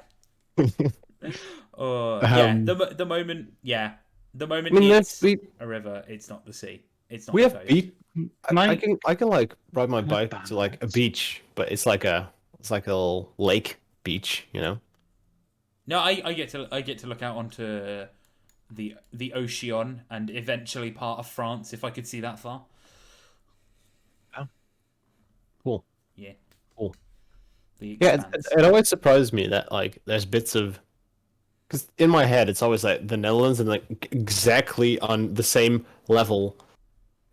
Yeah. The moment I mean, it's we a river, it's not the sea. It's not. we the have coast. beach. I can like ride my Not bike bad, to like a Alex. beach, but it's like a little lake beach, you know. No, I get to look out onto the ocean and eventually part of France if I could see that far. Cool. Yeah. Cool. The Yeah, expanse. it always surprises me that like there's bits of, because in my head it's always like the Netherlands and like exactly on the same level,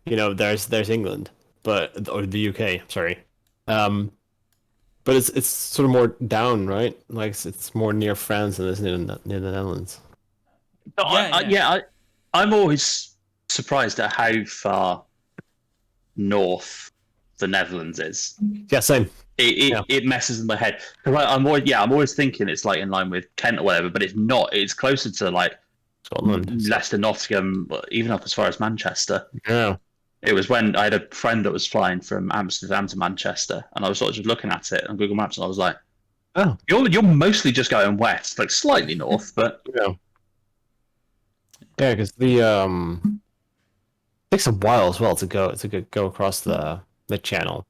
you know. There's England, or the UK. Sorry, but it's sort of more down, right? Like it's more near France than it is near the Netherlands. But I'm always surprised at how far north the Netherlands is. Yeah, same. It messes in my head. 'Cause I'm always thinking it's like in line with Kent or whatever, but it's not. It's closer to like Scotland. Leicester, Nottingham, even up as far as Manchester. Yeah. It was when I had a friend that was flying from Amsterdam to Manchester, and I was sort of just looking at it on Google Maps, and I was like, Oh. You're mostly just going west, like slightly north, but Yeah. Yeah, because the takes a while as well to go across the channel.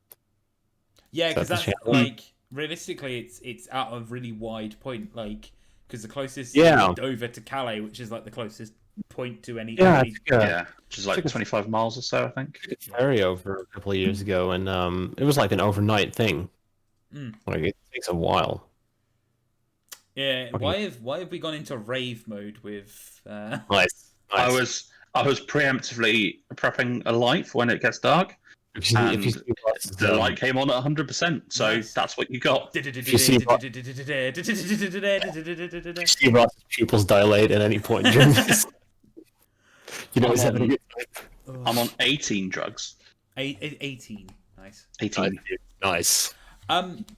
Yeah, because That's that's a shame. like realistically, it's out of really wide point. Like because the closest Yeah. is Dover to Calais, which is like the closest point to any. Yeah, any- yeah, which is like Took a- 25 miles or so, I think. took a ferry over a couple of years ago, and it was like an overnight thing. Mm. Like it takes a while. Yeah. Okay. Why have we gone into rave mode with? Nice. I was preemptively prepping a light for when it gets dark. If you And see Ross's, The light came on at 100%, so Nice. that's what you got. you see Ross's pupils dilate at any point during this, you know he's having a good time. I'm on 18 drugs. 18. Nice. 18. Nice.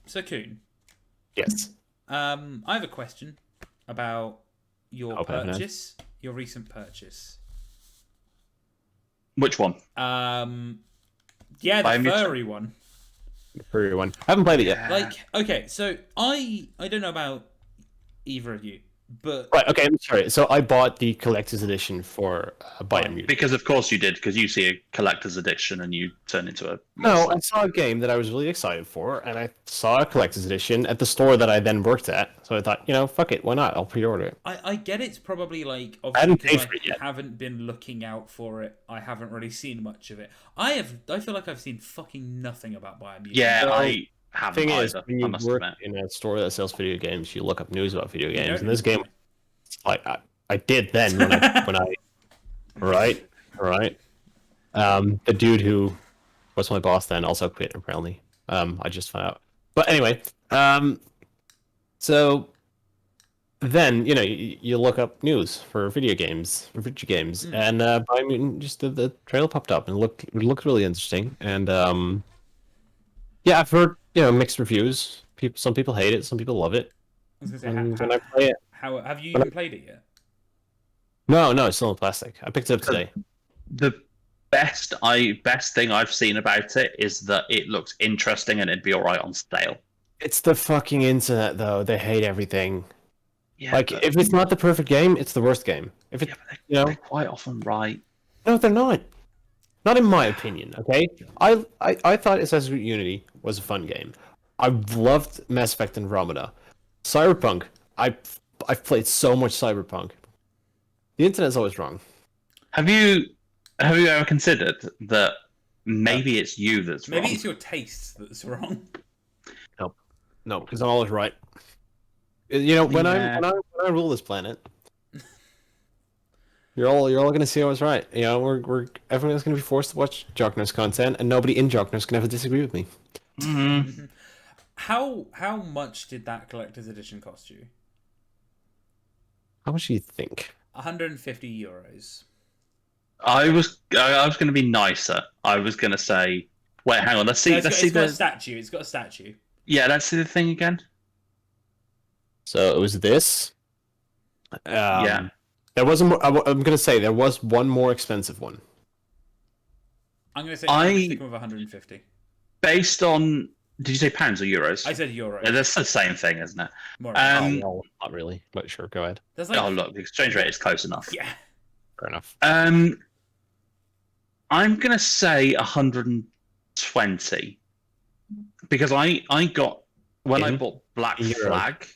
So Kuhn, Yes. I have a question about your Hope I have an purchase, your recent purchase. Which one? Yeah, the Biomutant? furry one. For everyone, I haven't played it yet. Like, okay, so I don't know about either of you, but Right. Okay. I'm sorry. So I bought the collector's edition for Biomutant. Because of course you did, because you see a collector's addiction and you turn into a... No, I saw a game that I was really excited for, and I saw a collector's edition at the store that I then worked at. So I thought, fuck it, why not? I'll pre-order it. I get it's probably like I hadn't obviously paid because for it yet. haven't been looking out for it. I haven't really seen much of it. I feel like I've seen fucking nothing about Biomutant. Yeah, So, I haven't Thing is, either, when I you must work admit. in a store that sells video games, you look up news about video You games, don't and this game, know. like I did then when I right. The dude who was my boss then also quit apparently. I just found out. But anyway, so then you look up news for video games, and Biomutant, just the trailer popped up and it looked really interesting. And yeah, I've heard mixed reviews. Some people hate it, some people love it. I was gonna say, And when I play it, how have you even played it yet? no, it's still in plastic. I picked it up today. The best thing I've seen about it is that it looks interesting and it'd be alright on sale. It's the fucking internet, though. They hate everything. Yeah, Like, but, if it's not the perfect game, it's the worst game. If it, yeah, but you they're quite often right. no, they're not. Not in my opinion. Okay, I thought Assassin's Creed Unity was a fun game. I loved Mass Effect Andromeda. Cyberpunk. I've played so much Cyberpunk. The internet's always wrong. Have you ever considered that maybe it's you that's Maybe wrong? it's your taste that's wrong. No, because I'm always right. When Yeah. I rule this planet, you're all gonna see I was right. Everyone's gonna be forced to watch Jockner's content, and nobody in Jockner's can ever disagree with me. Mhm. How much did that collector's edition cost you? How much do you think? 150 euros. I was going to be nicer. I was going to say, wait, hang on. Let's see. No, Let's see it's got a the. statue. It's got a statue. Yeah, let's see the thing again. So it was this. Yeah. There was I'm gonna say there was one more expensive one. I'm going to say I'm sticking with 150. Based on, did you say pounds or euros? I said euro. Yeah, that's the same thing, isn't it? More or less. No, not really. But sure, go ahead. There's like, Oh look, the exchange rate is close enough. yeah. Fair enough. I'm gonna say 120 because I got when I bought Black Euro. Flag,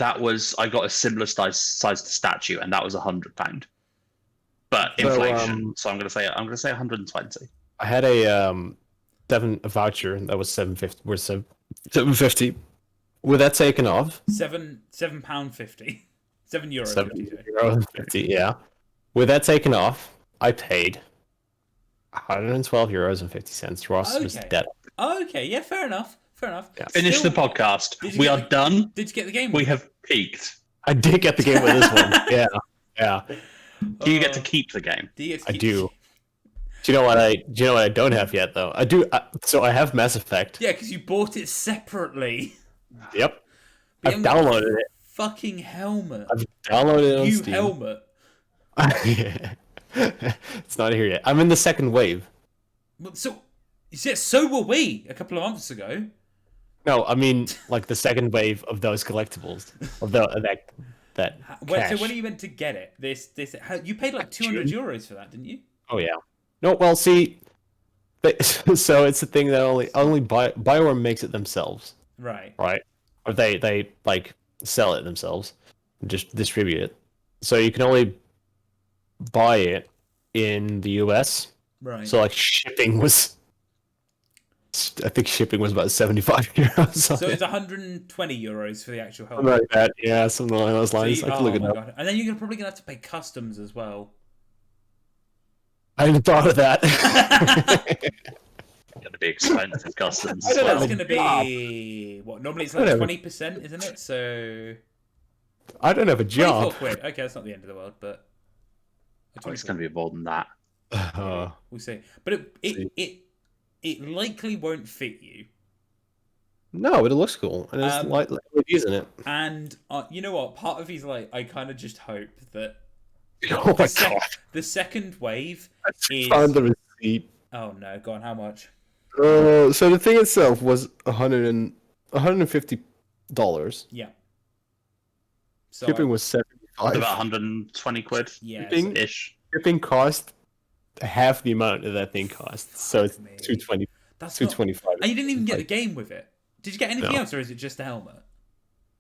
I got a similar size statue, and that was £100. But So, inflation, so I'm gonna say 120. I had a voucher that was 750. Worth 750. With that taken off, £7.50. €7.50. €7.50. Yeah. With that taken off, I paid €112.50. Ross was Okay. dead. Okay, yeah, fair enough. Yeah. Finish the podcast. We are done. Did you get the game? We have peaked. I did get the game with this one. Yeah. Do you get to keep the game? I do. Do you know what I don't have yet though? I do. So I have Mass Effect. Yeah, because you bought it separately. Yep. But I've downloaded it. Fucking helmet. I've downloaded it on You Steam. helmet. It's not here yet. I'm in the second wave. So were we a couple of months ago. No, I mean like the second wave of those collectibles of that So cash. when are you meant to get it? You paid like €200 for that, didn't you? Oh yeah. No, well, see, so it's a thing that only Bioware makes it themselves, Right. right? Or they like sell it themselves, and just distribute it. So you can only buy it in the US. Right. So like shipping was, I think shipping was about 75 euros. So it's €120 for the actual helmet. Something like that. Yeah, something along those lines. I can look it up. God. And then you're probably gonna have to pay customs as well. I hadn't thought of that. Going to be expensive customs. I As don't know. well. That's gonna be what? Normally it's like 20%, isn't it? So I don't have a 24 job. quid. Okay, that's not the end of the world, but I think it's going to be more than that. we'll see. But it likely won't fit you. No, but it looks cool, and it's like using it. And you know what? Part of me's like, I kind of just hope that Oh my god! the second wave is. Found the receipt. Oh no! Go on. How much? So the thing itself was $150. Yeah. So Shipping was It's $75. about 120 quid yeah. shipping- ish. Shipping cost half the amount that thing costs, so it's Me. 220, That's not. 225. And you didn't even get the game with it. Did you get anything No. else, or is it just the helmet?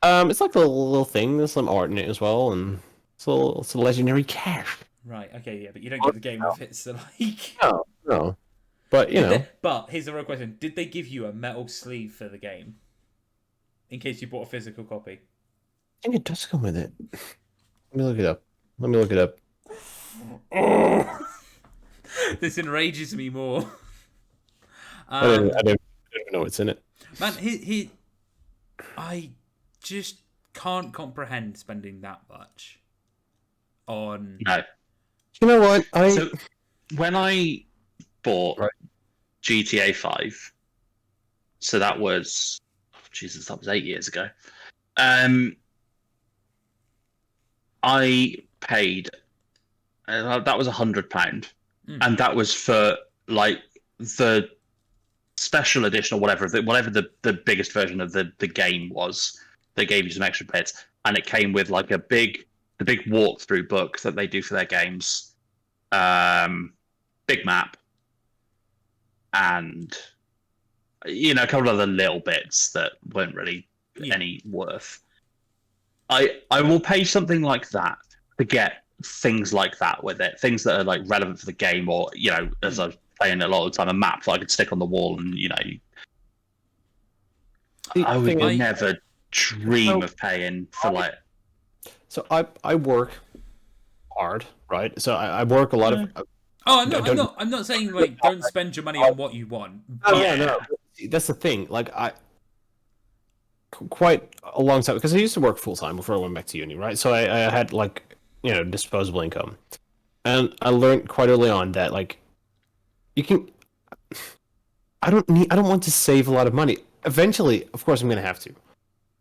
It's like a little thing. There's some art in it as well, and it's a legendary cash. Right. Okay. Yeah, but you don't get the game with it. So like. No, but you know, But here's the real question: did they give you a metal sleeve for the game, in case you bought a physical copy? I think it does come with it. Let me look it up. Oh, this enrages me more. I don't even know what's in it. Man, I just can't comprehend spending that much on. No. You know what? So when I bought Right. GTA 5, so that was, Jesus, that was 8 years ago. I paid, that was £100, and that was for like the special edition or whatever the biggest version of the game was. They gave you some extra bits, and it came with like the big walkthrough book that they do for their games, big map, and a couple of other little bits that weren't really any worth. I will pay something like that to get things like that with it, things that are like relevant for the game, or as I was playing a lot of the time, a map that I could stick on the wall, and I would never dream of paying for like. So I work hard, right? So I work a lot of. Oh, I'm not saying like don't spend your money on what you want. No. that's the thing. Like quite a long time because I used to work full time before I went back to uni, right? So I had like disposable income, and I learned quite early on that like you can. I don't want to save a lot of money. Eventually, of course, I'm gonna have to.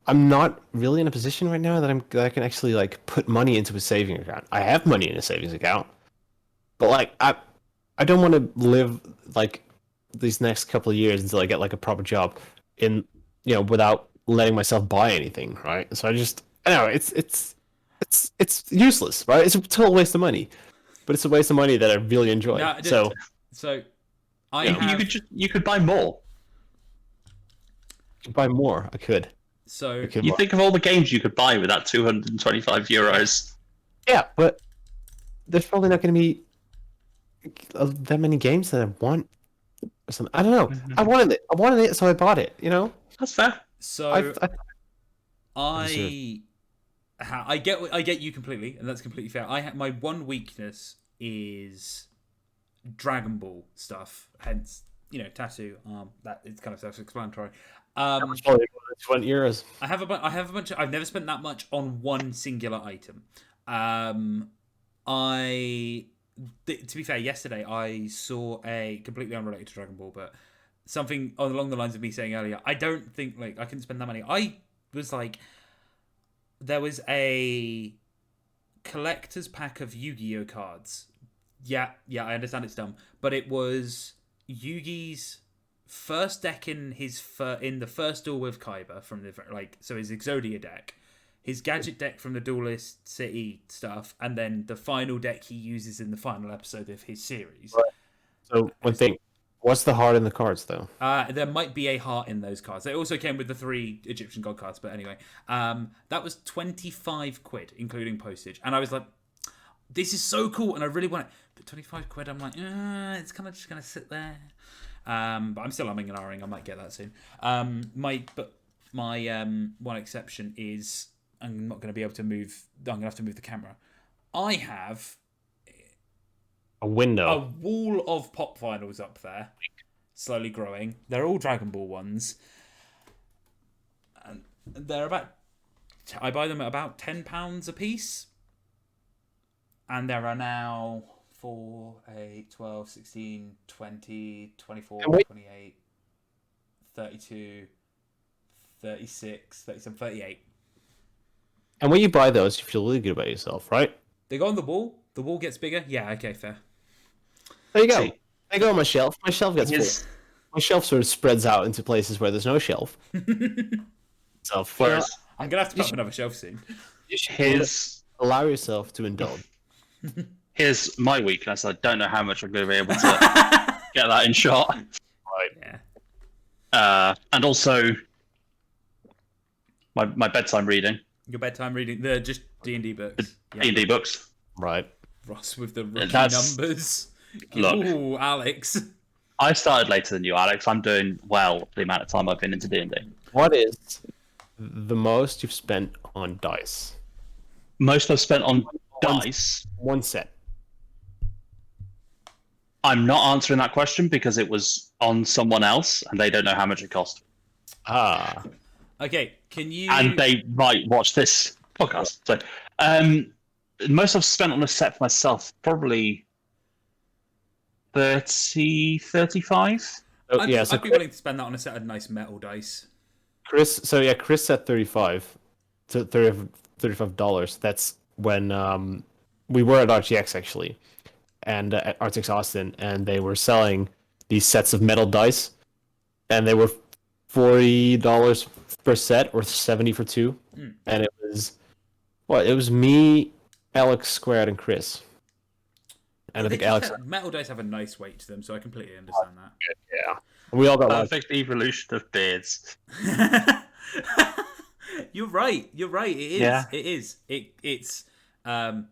I'm not really in a position right now that I can actually like put money into a saving account. I have money in a savings account, but like I don't want to live like these next couple of years until I get like a proper job in without letting myself buy anything, right? So I know it's useless, right? It's a total waste of money, but it's a waste of money that I really enjoy. No, so I have... you could buy more. buy more. I could. So you think of all the games you could buy with that €225. Yeah, but there's probably not going to be that many games that I want. Or something. I don't know. I wanted it, so I bought it. That's fair. So I get you completely, and that's completely fair. My one weakness is Dragon Ball stuff. Hence, tattoo. That it's kind of self-explanatory. Probably €20. I have a bunch. I've never spent that much on one singular item. To be fair, yesterday I saw a completely unrelated to Dragon Ball, but something along the lines of me saying earlier. I don't think I couldn't spend that money. I was like, there was a collector's pack of Yu-Gi-Oh cards. Yeah, I understand it's dumb, but it was Yugi's first deck in the first duel with Kaiba from the so his Exodia deck, his gadget deck from the Duelist City stuff, and then the final deck he uses in the final episode of his series. Right. So one thing, what's the heart in the cards though? There might be a heart in those cards. They also came with the 3 Egyptian god cards, but anyway, that was £25, including postage, and I was like, this is so cool, and I really want it. But £25, I'm like, it's kind of just gonna sit there. But I'm still umming and ahhing. I might get that soon. My one exception is I'm not going to be able to move. I'm going to have to move the camera. I have a window, a wall of pop vinyls up there, slowly growing. They're all Dragon Ball ones, and they're about. I buy them at about £10 a piece, and there are now 4, 8, 12, 16, 20, 24, 28, 32, 36, 37, 38. And when you buy those, you feel really good about yourself, right? They go on the wall. The wall gets bigger. Yeah, okay, fair. There you go. They go on my shelf. My shelf gets full. My shelf sort of spreads out into places where there's no shelf. So I'm going to have to put up another shelf soon. Allow yourself to indulge. Here's my weakness. I don't know how much I'm going to be able to get that in shot. Right. Yeah. And also, my bedtime reading. Your bedtime reading, the just D&D books. D&D books. Right. Ross with the rookie numbers. Look. Ooh, Alex. I started later than you, Alex. I'm doing well the amount of time I've been into D&D. What is the most you've spent on dice? Most I've spent on dice? One set. I'm not answering that question because it was on someone else and they don't know how much it cost. Ah. Okay, can you... And they might watch this podcast. So, most I've spent on a set for myself, probably 30, 35. Oh, I'd be willing to spend that on a set of nice metal dice. Chris set 35 to $35. That's when we were at RTX actually, and at RTX Austin, and they were selling these sets of metal dice, and they were $40 per set or $70 for 2, and it was me, Alex Squared, and Chris. And I think Alex. Metal dice have a nice weight to them, so I completely understand that. Yeah, we all got perfect evolution of beards. You're right. It is. Yeah. It is. It's bad,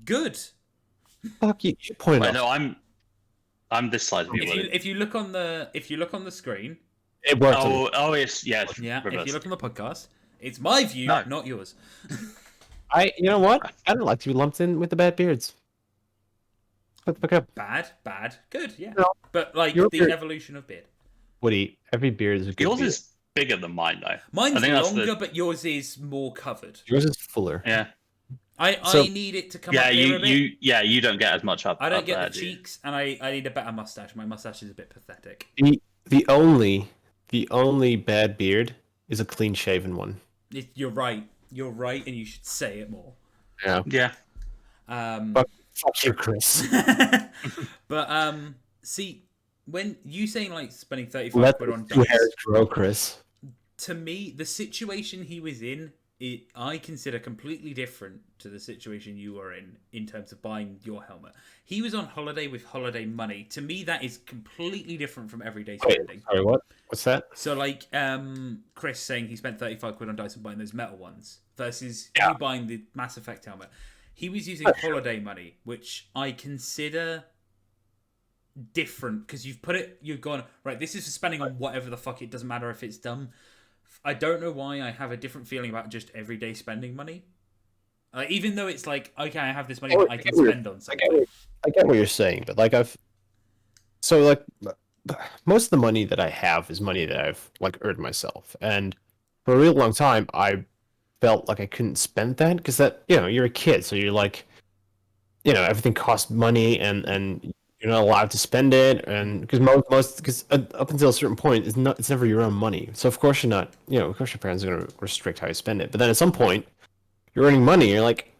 good. Fuck you. Point out. No, I'm this side of you. If you look on the screen, it worked. Oh, yes. Yeah. Reversed. If you look on the podcast, it's my view, not yours. You know what? I don't like to be lumped in with the bad beards. Shut the fuck up. Bad, good, yeah. No, But like your the beard- evolution of beard. Woody, every beard is a good Yours beard. is bigger than mine, though. Mine's I think that's longer, but yours is more covered. Yours is fuller. Yeah. I need it to come Yeah, up here a bit. you don't get as much up. I don't up get there, the do you? cheeks, and I need a better mustache. My mustache is a bit pathetic. The only bad beard is a clean shaven one. You're right. You're right, and you should say it more. Yeah. Yeah. Fuck you, Chris. But see, when you saying like spending 35 Let quid on the two dice, hairs grow, Chris. to me, the situation he was in, I consider completely different to the situation you were in terms of buying your helmet. He was on holiday with holiday money. To me, that is completely different from everyday spending. Sorry, what? What's that? So, like, Chris saying he spent 35 quid on dice and buying those metal ones versus Yeah. you buying the Mass Effect helmet. He was using holiday money, which I consider different because you've gone, right, this is for spending on whatever the fuck, it doesn't matter if it's dumb. I don't know why I have a different feeling about just everyday spending money. Even though it's like, okay, I have this money that I can spend on something. I get what you're saying, but like most of the money that I have is money that I've like earned myself, and for a real long time I felt like I couldn't spend that because that you're a kid, so you're like everything costs money and you're not allowed to spend it, and because up until a certain point it's never your own money, so of course you're not of course your parents are going to restrict how you spend it, but then at some point you're earning money and you're like,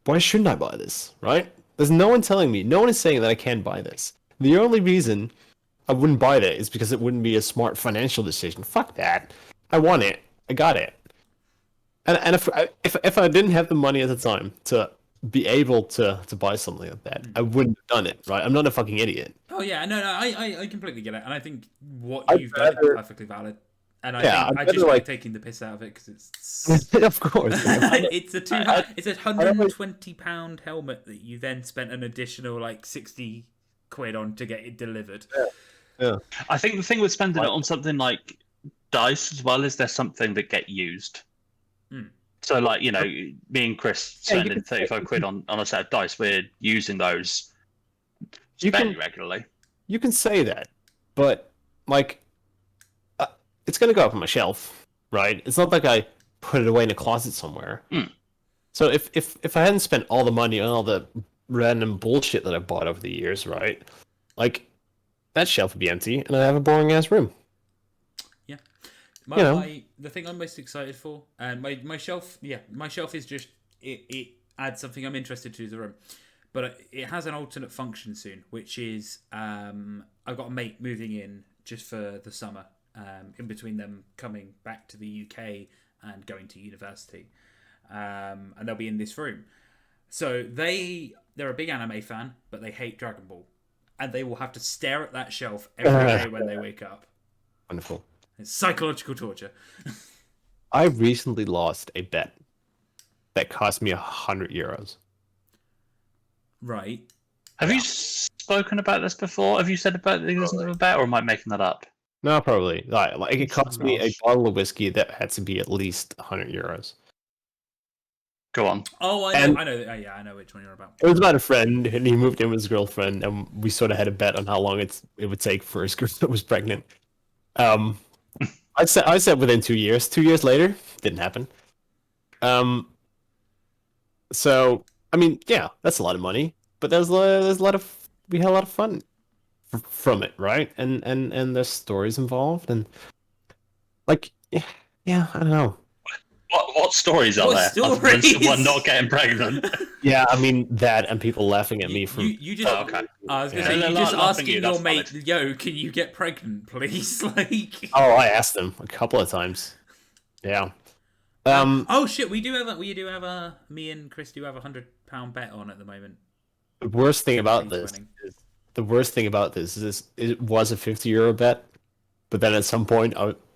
why shouldn't I buy this, right? There's no one telling me, no one is saying that I can't buy this. The only reason I wouldn't buy it is because it wouldn't be a smart financial decision. Fuck that. I want it. I got it. And if I didn't have the money at the time to be able to buy something like that, I wouldn't have done it, right? I'm not a fucking idiot. Oh yeah, no, I completely get it, and I think what I'd you've done is rather- perfectly valid. And I Yeah, think I'd I just rather, like like- taking the piss out of it because it's Of course. it's a £120 helmet that you then spent an additional like 60 quid on to get it delivered. Yeah. I think the thing with spending it on something like dice as well is there's something that get used. So like, me and Chris spending 35 quid on a set of dice, we're using those fairly regularly. You can say that, but like, it's gonna go up on my shelf, right? It's not like I put it away in a closet somewhere. So if I hadn't spent all the money on all the random bullshit that I bought over the years, right? Like, that shelf would be empty, and I'd have a boring ass room. Yeah. The thing I'm most excited for, and my shelf is just it adds something I'm interested to the room, but it has an alternate function soon, which is I've got a mate moving in just for the summer, in between them coming back to the UK and going to university, and they'll be in this room. So they're a big anime fan, but they hate Dragon Ball, and they will have to stare at that shelf every day when they wake up. Wonderful. It's psychological torture. I recently lost a bet that cost me €100. Right. Have you spoken about this before? Have you said about the existence of a bet, or am I making that up? No, probably. Like it cost me a bottle of whiskey that had to be at least €100. Go on. Oh, I know. I know which one you're about. It was about a friend, and he moved in with his girlfriend, and we sort of had a bet on how long it would take for his girlfriend that was pregnant. I said within 2 years. 2 years later, didn't happen. So I mean, yeah, that's a lot of money, but we had a lot of fun from it, right? And there's stories involved, and like, yeah, I don't know. What stories are there? Other than someone not getting pregnant. Yeah, I mean that, and people laughing at me from. You just. Okay. I was gonna Yeah. say, you They're just laughing at asking you, your that's mate, valid. "Yo, can you get pregnant, please?" Like. Oh, I asked them a couple of times. Yeah. Oh shit! We do have a. Me and Chris do have £100 bet on at the moment. The worst thing about Everything's this is it was a €50 bet, but then at some point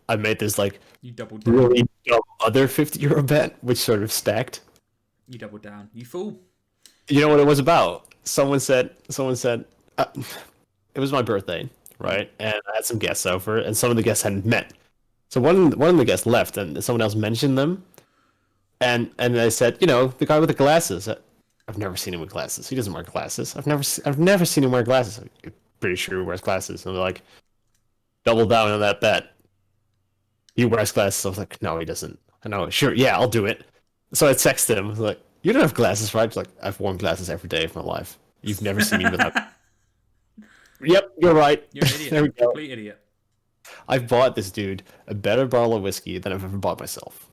I made this like You doubled down. really dumb other €50 bet, which sort of stacked. You doubled down. You fool. You know what it was about? Someone said it was my birthday, right? And I had some guests over, and some of the guests hadn't met. So one of the guests left, and someone else mentioned them, and they said, the guy with the glasses. I've never seen him with glasses. He doesn't wear glasses. I've never seen him wear glasses. I'm pretty sure he wears glasses. And they're like, double down on that bet. He wears glasses. I was like, no, he doesn't. I know, sure, yeah, I'll do it. So I texted him. I was like, you don't have glasses, right? He's like, I've worn glasses every day of my life. You've never seen me without. Yep, you're right. You're an idiot. There we go. Complete idiot. I've bought this dude a better bottle of whiskey than I've ever bought myself.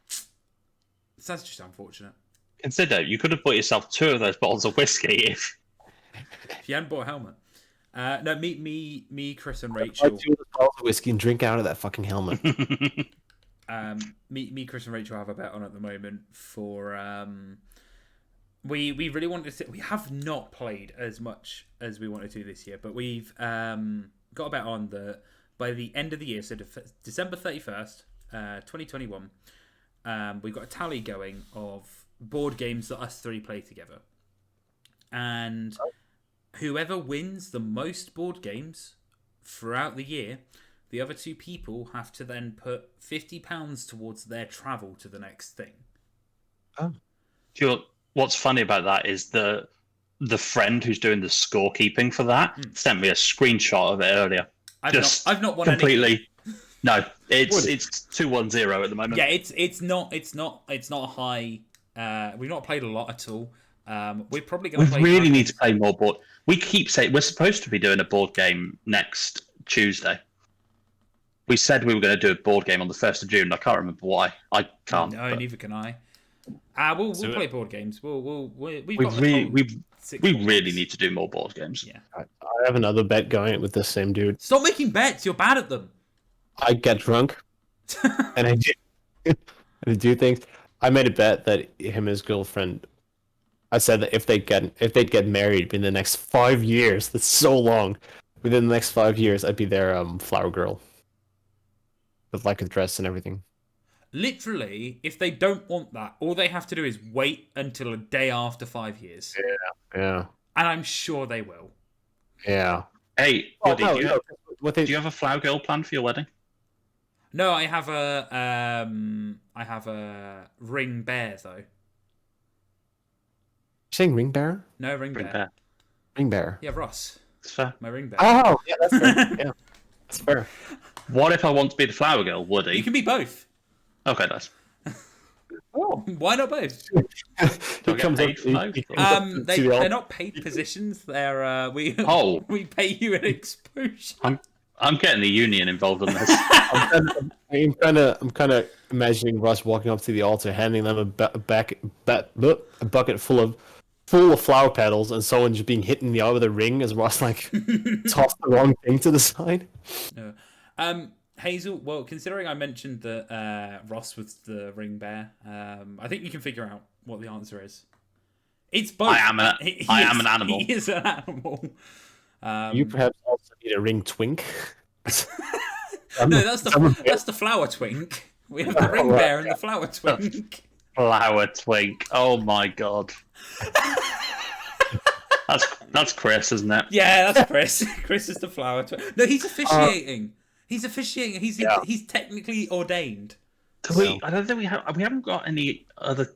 So that's just unfortunate. Consider, you could have bought yourself 2 of those bottles of whiskey if you hadn't bought a helmet. No, me, Chris, and I'd Rachel. buy 2 bottles of whiskey and drink out of that fucking helmet. Me, Chris, and Rachel have a bet on at the moment for. We really wanted to. We have not played as much as we wanted to this year, but we've got a bet on that by the end of the year, so December 31st, 2021, we've got a tally going of board games that us 3 play together, and whoever wins the most board games throughout the year, the other 2 people have to then put £50 towards their travel to the next thing. Oh. What's funny about that is the friend who's doing the scorekeeping for that sent me a screenshot of it earlier. I've not won completely. Any. No, it's 2-1-0 at the moment. Yeah, it's not a high. We've not played a lot at all. We're probably going to play. We really need to play more board. We keep saying we're supposed to be doing a board game next Tuesday. We said we were going to do a board game on the 1st of June. I can't remember why. I can't. No, neither can I. We'll play board games. We really need to do more board games. Yeah. I have another bet going with this same dude. Stop making bets. You're bad at them. I get drunk, and I do things. I made a bet that him and his girlfriend. I said that if they'd get married in the next 5 years, that's so long. Within the next 5 years, I'd be their flower girl, with like a dress and everything. Literally, if they don't want that, all they have to do is wait until a day after 5 years. Yeah. And I'm sure they will. Yeah. Hey, buddy, do you have a flower girl planned for your wedding? No, I have a ring bear though. You saying ring bear? No, ring bear. Ring bear. Yeah, Ross. That's fair. My ring bear. Oh, yeah, that's fair. Yeah, that's fair. What if I want to be the flower girl, Woody? You can be both. Okay, nice. Oh, why not both? Do I get paid for those? They're not paid positions. They're we pay you an exposure. I'm getting the union involved in this. I'm kind of imagining Russ walking up to the altar, handing them a bucket full of flower petals, and someone just being hit in the eye with a ring as Russ like tossed the wrong thing to the side. No. Hazel, well, considering I mentioned that Ross was the ring bear, I think you can figure out what the answer is. It's both. I am an animal. He is an animal. You perhaps also need a ring twink. No, that's the flower twink. We have the ring bear and the flower twink. Flower twink. Oh my god. That's Chris, isn't it? Yeah, that's Chris. Chris is the flower twink. No, he's officiating. He's officiating. He's technically ordained. I don't think we haven't got any other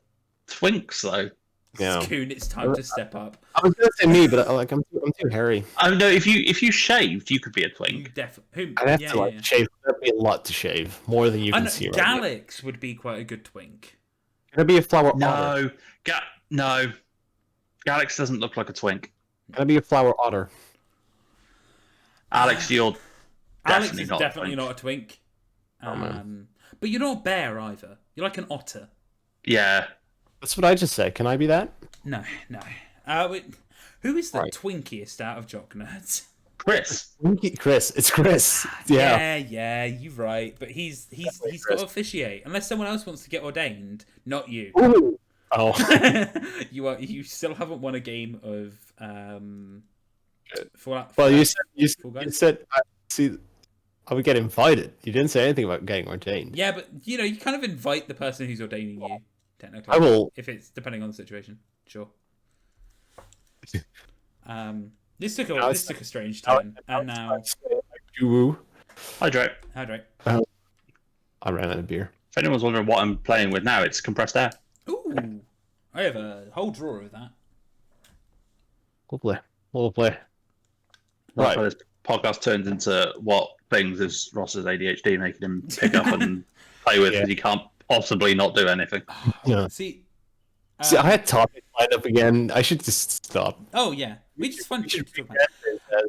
twinks though. Yeah. Coon, it's time to step up. I was gonna say me, but I'm too hairy. I know if you shaved, you could be a twink. You definitely. I'd have to shave. That'd be a lot to shave, more than you can see. Galax would be quite a good twink. Can I be a flower otter? No. Galax doesn't look like a twink. Can I be a flower otter? Alex, you're Alex is not definitely not a twink. But you're not a bear either. You're like an otter. Yeah. That's what I just said. Can I be that? No. Who is the twinkiest out of jock nerds? Chris. It's Chris. Yeah, you're right. But he's got to officiate. Unless someone else wants to get ordained, not you. Ooh. Oh. You still haven't won a game of you said see I would get invited. You didn't say anything about getting ordained. Yeah, but you kind of invite the person who's ordaining you, technically. I will, if it's depending on the situation. Sure. This took a strange turn, and now. Hydrate. I ran out of beer. If anyone's wondering what I'm playing with now, it's compressed air. Ooh. I have a whole drawer of that. We'll play. We'll play. Right. This podcast turns into what things is Ross's ADHD making him pick up and play with because he can't possibly not do anything. Yeah. See, I had topics lined up again. I should just stop. Oh yeah, we just fun to talk about.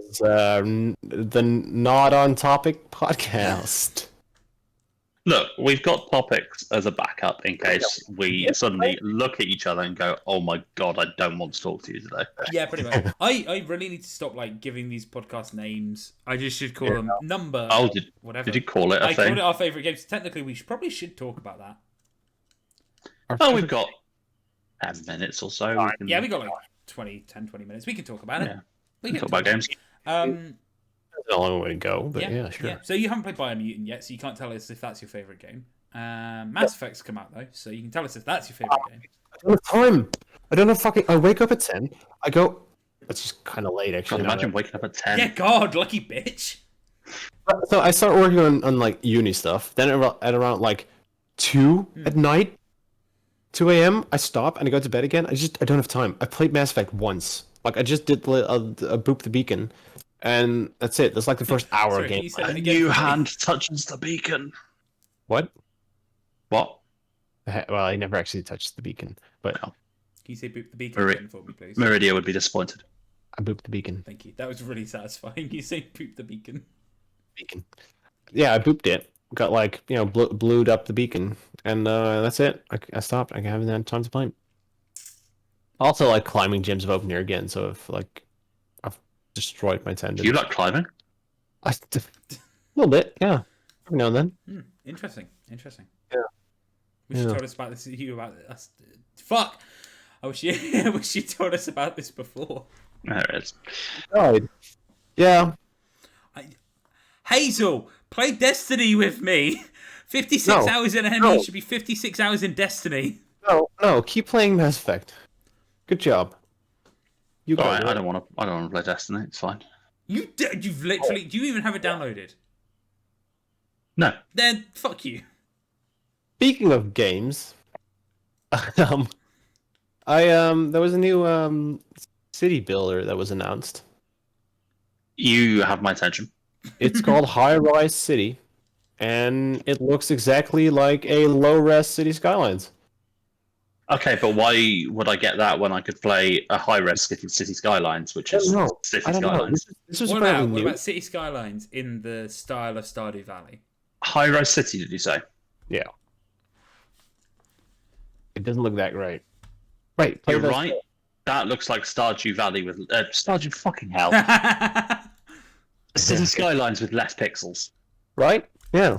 As the not on topic podcast. Look, we've got topics as a backup in case we suddenly look at each other and go, "Oh my god, I don't want to talk to you today." Yeah, pretty much. I really need to stop like giving these podcast names. I just should call them number. Oh, whatever. Did you call it? I called it our favorite games. Technically, we probably should talk about that. Oh, we've got 10 minutes or so. Yeah, we got like 20 minutes. We can talk about it. Yeah. We can talk about games. There's a long way to go, but yeah, sure. Yeah. So you haven't played Biomutant yet, so you can't tell us if that's your favorite game. Mass Effect's come out though, so you can tell us if that's your favorite game. I don't have time. I don't have I wake up at 10. I go. It's just kind of late, actually. God, imagine waking up at 10. Yeah, God, lucky bitch. So I start working on like uni stuff. Then at around like 2 at night, 2 a.m. I stop and I go to bed again. I don't have time. I played Mass Effect once. Like I just did a boop the beacon, and that's it. That's like the first hour Sorry, of game. can you say that A again new for me? hand touches the beacon. What? What? Well, I never actually touched the beacon, but Can you say boop the beacon again for me, please? Meridia would be disappointed. I booped the beacon. Thank you. That was really satisfying. You say boop the beacon. Beacon. Yeah, I booped it. Got like blued up the beacon, and that's it. I stopped. I haven't had time to play. Also, like climbing gyms have opened here again, so I've destroyed my tendons. Do you like climbing? A little bit, yeah. Every now and then. Interesting. Yeah. Wish you told us about this. Fuck. I wish you told us about this before. There it is. Died. Yeah. Hazel, play Destiny with me. 56 hours in enemy should be 56 hours in Destiny. No. Keep playing Mass Effect. Good job. You got Alright, it. I don't want to play Destiny. It's fine. You've literally. Do you even have it downloaded? No. Then fuck you. Speaking of games, there was a new city builder that was announced. You have my attention. It's called High Rise City, and it looks exactly like a low-res City Skylines. Okay, but why would I get that when I could play a high-res City Skylines, which is City Skylines? This was What apparently new. about City Skylines in the style of Stardew Valley? High-res City, did you say? Yeah. It doesn't look that great. Right, You're right. That looks like Stardew Valley with Stardew fucking hell. City Skylines with less pixels. Right? Yeah.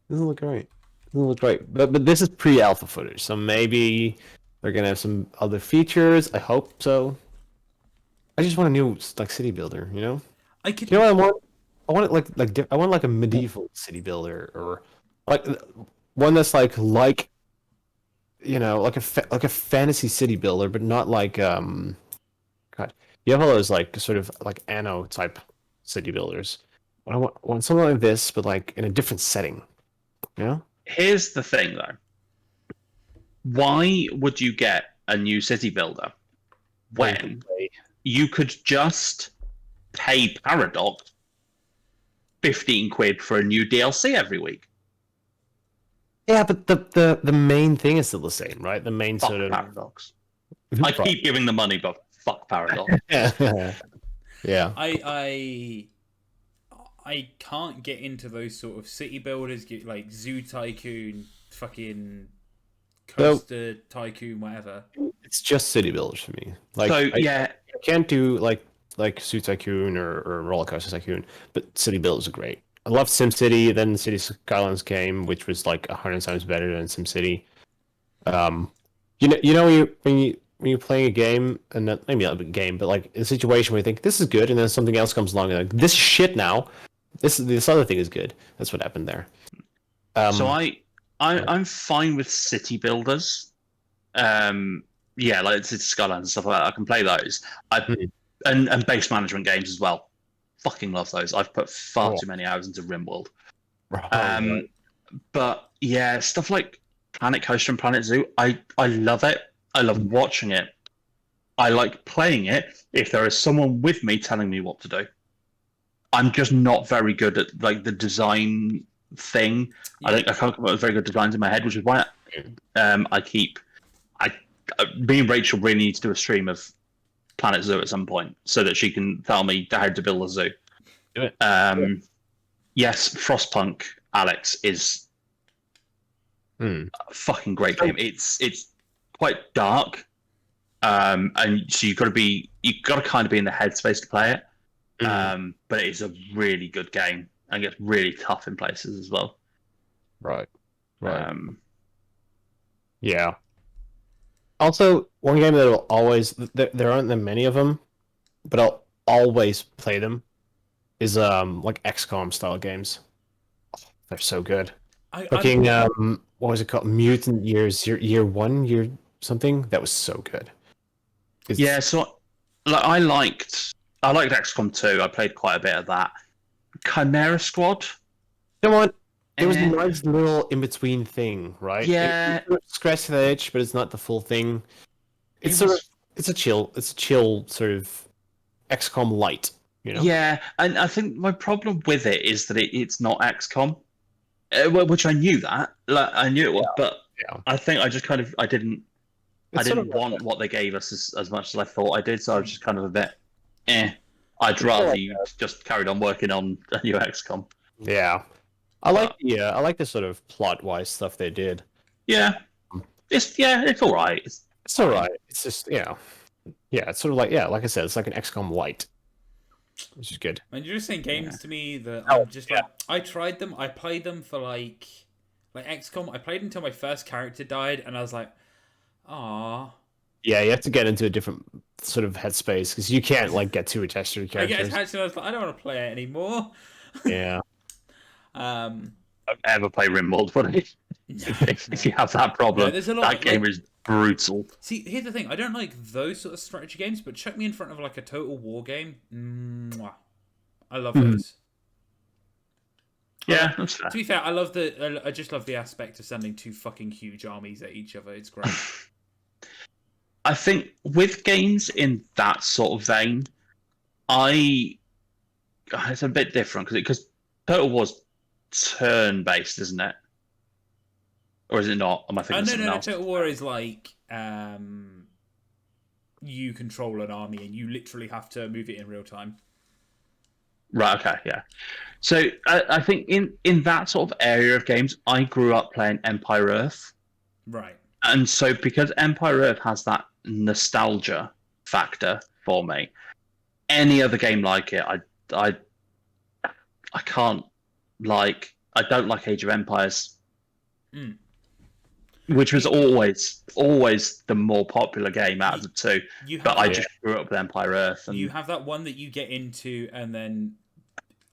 Doesn't look great. But this is pre-alpha footage, so maybe they're gonna have some other features. I hope so. I just want a new city builder, you know? You know what I want? I want it I want a medieval city builder, or like one that's like you know, like a fantasy city builder, but not like God. You have all those like sort of like Anno type city builders. I want something like this, but like in a different setting. You know? Here's the thing, though. Why would you get a new city builder when you could just pay Paradox 15 quid for a new DLC every week? Yeah, but the main thing is still the same, right? The main Fuck sort of Paradox. I keep giving the money, but fuck Paradox. Yeah. I can't get into those sort of city builders, like Zoo Tycoon, fucking Coaster Tycoon, whatever. It's just city builders for me. Like, So, I can't do like Zoo Tycoon or Roller Coaster Tycoon, but city builders are great. I love SimCity. Then City Skylines came, which was like 100 times better than SimCity. You know when you're playing a game, and not, maybe not a game, but like a situation where you think this is good, and then something else comes along and like this is shit now. This other thing is good. That's what happened there. So I'm fine with city builders. Yeah, like City Skylines and stuff like that. I can play those. And base management games as well. Fucking love those. I've put far too many hours into RimWorld. But yeah, stuff like Planet Coaster and Planet Zoo, I love it. I love watching it. I like playing it if there is someone with me telling me what to do. I'm just not very good at like the design thing. Yeah. I can't come up with very good designs in my head, which is why me and Rachel really need to do a stream of Planet Zoo at some point so that she can tell me how to build a zoo. Do it. Yes, Frostpunk, Alex, is a fucking great game. It's quite dark, and so you got to kind of be in the headspace to play it. But it is a really good game and gets really tough in places as well. Right. Yeah. Also, one game that will always there aren't that many of them, but I'll always play them is like XCOM style games. They're so good. Fucking what was it called? Mutant Years Year 1 year something that was so good. Yeah, so like I liked XCOM 2. I played quite a bit of that. Chimera Squad. Come on. It was a nice little in-between thing, right? Yeah. It scratched the itch, but it's not the full thing. It's a chill sort of XCOM light, you know? Yeah, and I think my problem with it is that it's not XCOM, which I knew that. Like I knew it was, but I think I just I didn't want what they gave us as much as I thought I did, so I was just kind of a bit I'd rather you just carried on working on a new XCOM. Yeah. I like the sort of plot-wise stuff they did. Yeah. It's all right. It's all right. It's just it's sort of like like I said, it's like an XCOM light, which is good. And you're just saying games to me that I'm just like I tried them. I played them for like XCOM. I played until my first character died, and I was like, ah. Yeah, you have to get into a different sort of headspace because you can't like get too attached to your characters. I get attached, and I was like, I don't want to play it anymore. Yeah. Don't ever play Rimworld, but if you have that problem, that game is brutal. See, here's the thing: I don't like those sort of strategy games, but chuck me in front of like a Total War game. I love those. Yeah, that's fair. To be fair, I just love the aspect of sending two fucking huge armies at each other. It's great. I think with games in that sort of vein, it's a bit different because Total War's turn-based, isn't it? Or is it not? Am I thinking something else? Total War is like you control an army and you literally have to move it in real time. Right, okay, yeah. So I think in that sort of area of games, I grew up playing Empire Earth. Right. And so because Empire Earth has that nostalgia factor for me, any other game like it, I can't like. I don't like Age of Empires, which was always the more popular game out of the two. But I just grew up with Empire Earth. And you have that one that you get into, and then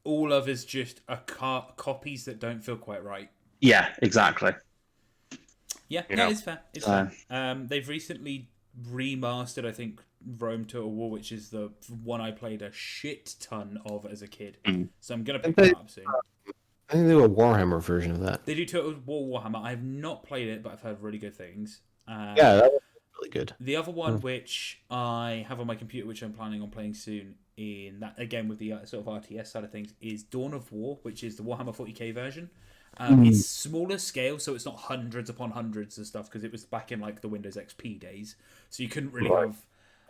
all others just are copies that don't feel quite right. Yeah, exactly. Yeah, it's fair. It's fair. They've recently remastered, I think, Rome Total War, which is the one I played a shit ton of as a kid. So I'm going to pick that up soon. I think they do a Warhammer version of that. They do Total War Warhammer. I have not played it, but I've heard really good things. Yeah, that was really good. The other one, which I have on my computer, which I'm planning on playing soon, in that again with the sort of RTS side of things, is Dawn of War, which is the Warhammer 40k version. It's smaller scale, so it's not hundreds upon hundreds of stuff because it was back in like the Windows XP days, so you couldn't really have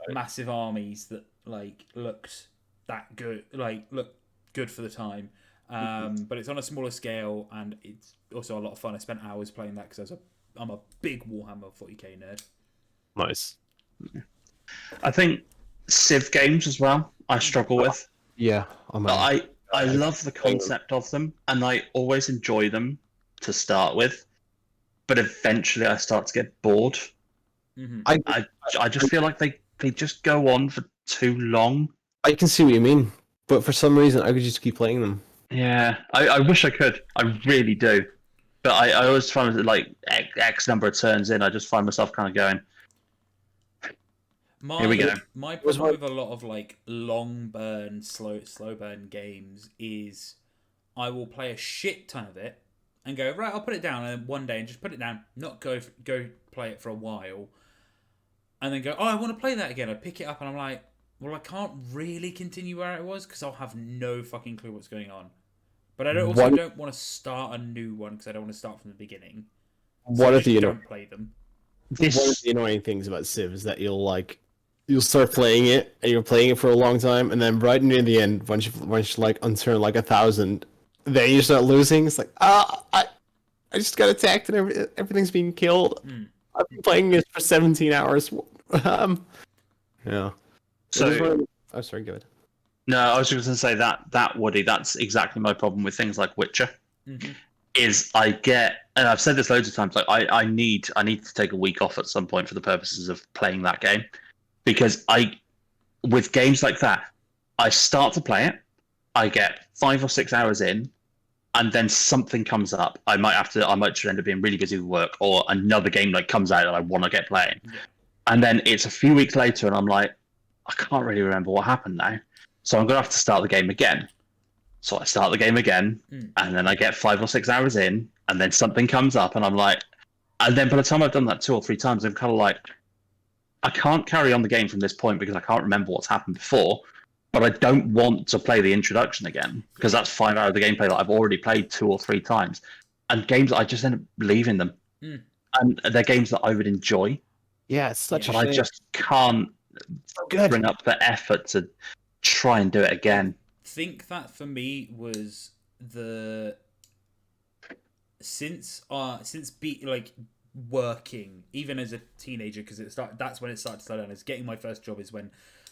massive armies that like looked that good, looked good for the time. But it's on a smaller scale, and it's also a lot of fun. I spent hours playing that because I'm a big Warhammer 40k nerd. Nice. I think Civ games as well. I struggle with. Yeah, I love the concept of them, and I always enjoy them to start with. But eventually, I start to get bored. I just feel like they just go on for too long. I can see what you mean, but for some reason, I could just keep playing them. Yeah, I wish I could. I really do. But I always find that like X number of turns in, I just find myself kind of going, here we go. My problem with a lot of like long burn, slow burn games is I will play a shit ton of it and go, right, I'll put it down, and then one day and just put it down, not go play it for a while. and then go, oh, I want to play that again. I pick it up and I'm like, well, I can't really continue where I was because I'll have no fucking clue what's going on. But I don't want to start a new one because I don't want to start from the beginning. So I just don't play them. One of the annoying things about Civ is that you'll start playing it and you're playing it for a long time, and then right near the end, once you like unturn like 1,000, then you start losing. It's like I just got attacked and everything's being killed. I've been playing this for 17 hours. Yeah. So, oh, sorry, go ahead. No, I was just going to say that Woody, that's exactly my problem with things like Witcher. Is I get, and I've said this loads of times, like I need to take a week off at some point for the purposes of playing that game, because with games like that, I start to play it, I get 5 or 6 hours in, and then something comes up. I might just end up being really busy with work, or another game like comes out that I want to get playing, and then it's a few weeks later, and I'm like, I can't really remember what happened now, so I'm gonna have to start the game again. So I start the game again, and then I get 5 or 6 hours in, and then something comes up, and I'm like, and then by the time I've done that 2 or 3 times, I'm kind of like, I can't carry on the game from this point because I can't remember what's happened before, but I don't want to play the introduction again because that's 5 hours of gameplay that I've already played 2 or 3 times, and games I just end up leaving them, and they're games that I would enjoy. Yeah, it's such a shame. I just can't bring up the effort to try and do it again. Think that for me was since working even as a teenager, because that's when it started to slow down. Is getting my first job is when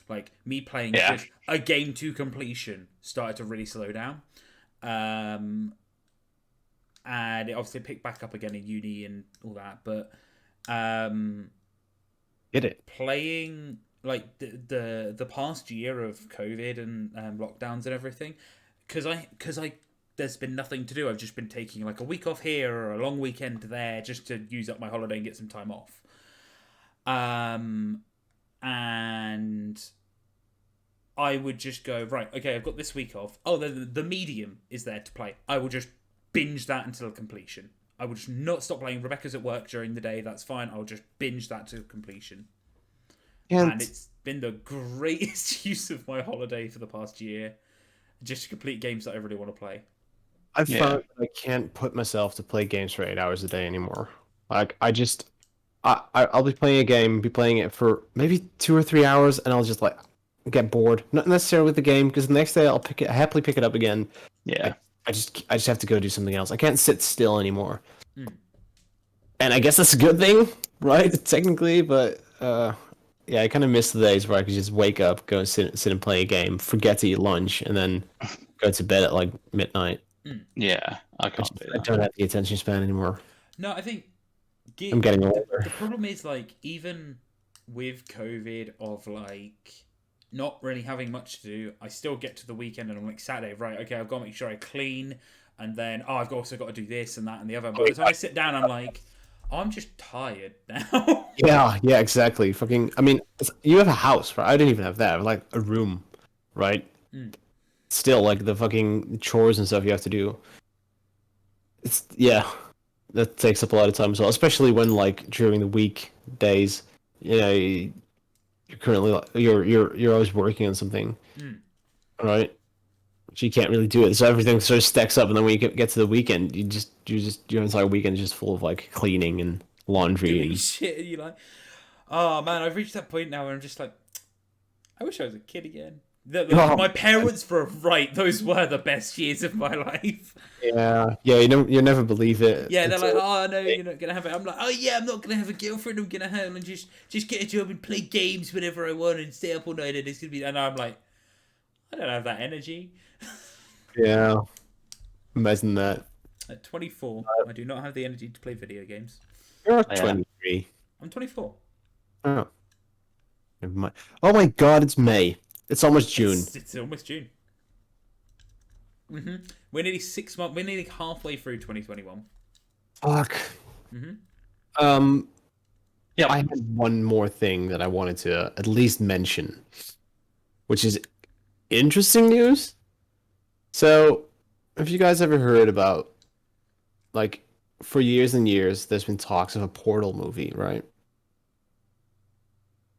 like me playing just a game to completion started to really slow down, and it obviously picked back up again in uni and all that. But get it playing. Like the past year of COVID and lockdowns and everything, because there's been nothing to do. I've just been taking like a week off here or a long weekend there just to use up my holiday and get some time off. And I would just go, right, okay, I've got this week off. Oh, the Medium is there to play. I will just binge that until completion. I will just not stop playing. Rebecca's at work during the day. That's fine. I'll just binge that to completion. And it's been the greatest use of my holiday for the past year, just to complete games that I really want to play. I've found that I can't put myself to play games for 8 hours a day anymore. Like I'll be playing a game, be playing it for maybe 2 or 3 hours, and I'll just like get bored. Not necessarily with the game, because the next day I'll happily pick it up again. Yeah, I just have to go do something else. I can't sit still anymore. And I guess that's a good thing, right? Technically, but yeah, I kind of miss the days where I could just wake up, go and sit and play a game, forget to eat lunch, and then go to bed at like midnight. Yeah, I can't do that. I don't have the attention span anymore. No, I think I'm getting older. The problem is like even with COVID of like not really having much to do, I still get to the weekend and I'm like Saturday, right? Okay, I've got to make sure I clean, and then I've also got to do this and that and the other. But by the time I sit down, I'm like, I'm just tired now. Yeah, exactly. Fucking, I mean, you have a house, right? I didn't even have that. I have like a room, right? Still, like the fucking chores and stuff you have to do. That takes up a lot of time as well, especially when like during the weekdays, you're currently you're always working on something, right? So you can't really do it. So everything sort of stacks up, and then when you get to the weekend, your entire weekend is just full of like cleaning and laundry and shit. And you're like, oh man, I've reached that point now where I'm just like, I wish I was a kid again. My parents were right. Those were the best years of my life. Yeah. You never believe it. Yeah, they're like, oh no, you're not gonna have it. I'm like, oh yeah, I'm not gonna have a girlfriend. I'm gonna have and just get a job and play games whenever I want and stay up all night. And it's gonna be. And I'm like, I don't have that energy. Yeah. Imagine that. At 24, I do not have the energy to play video games. You're 23. I'm 24. Oh. Never mind. Oh my god, it's May. It's almost June. It's almost June. We're nearly 6 months. We're nearly halfway through 2021. Fuck. Yeah. I had one more thing that I wanted to at least mention, which is interesting news. So, have you guys ever heard about, like, for years and years, there's been talks of a Portal movie, right?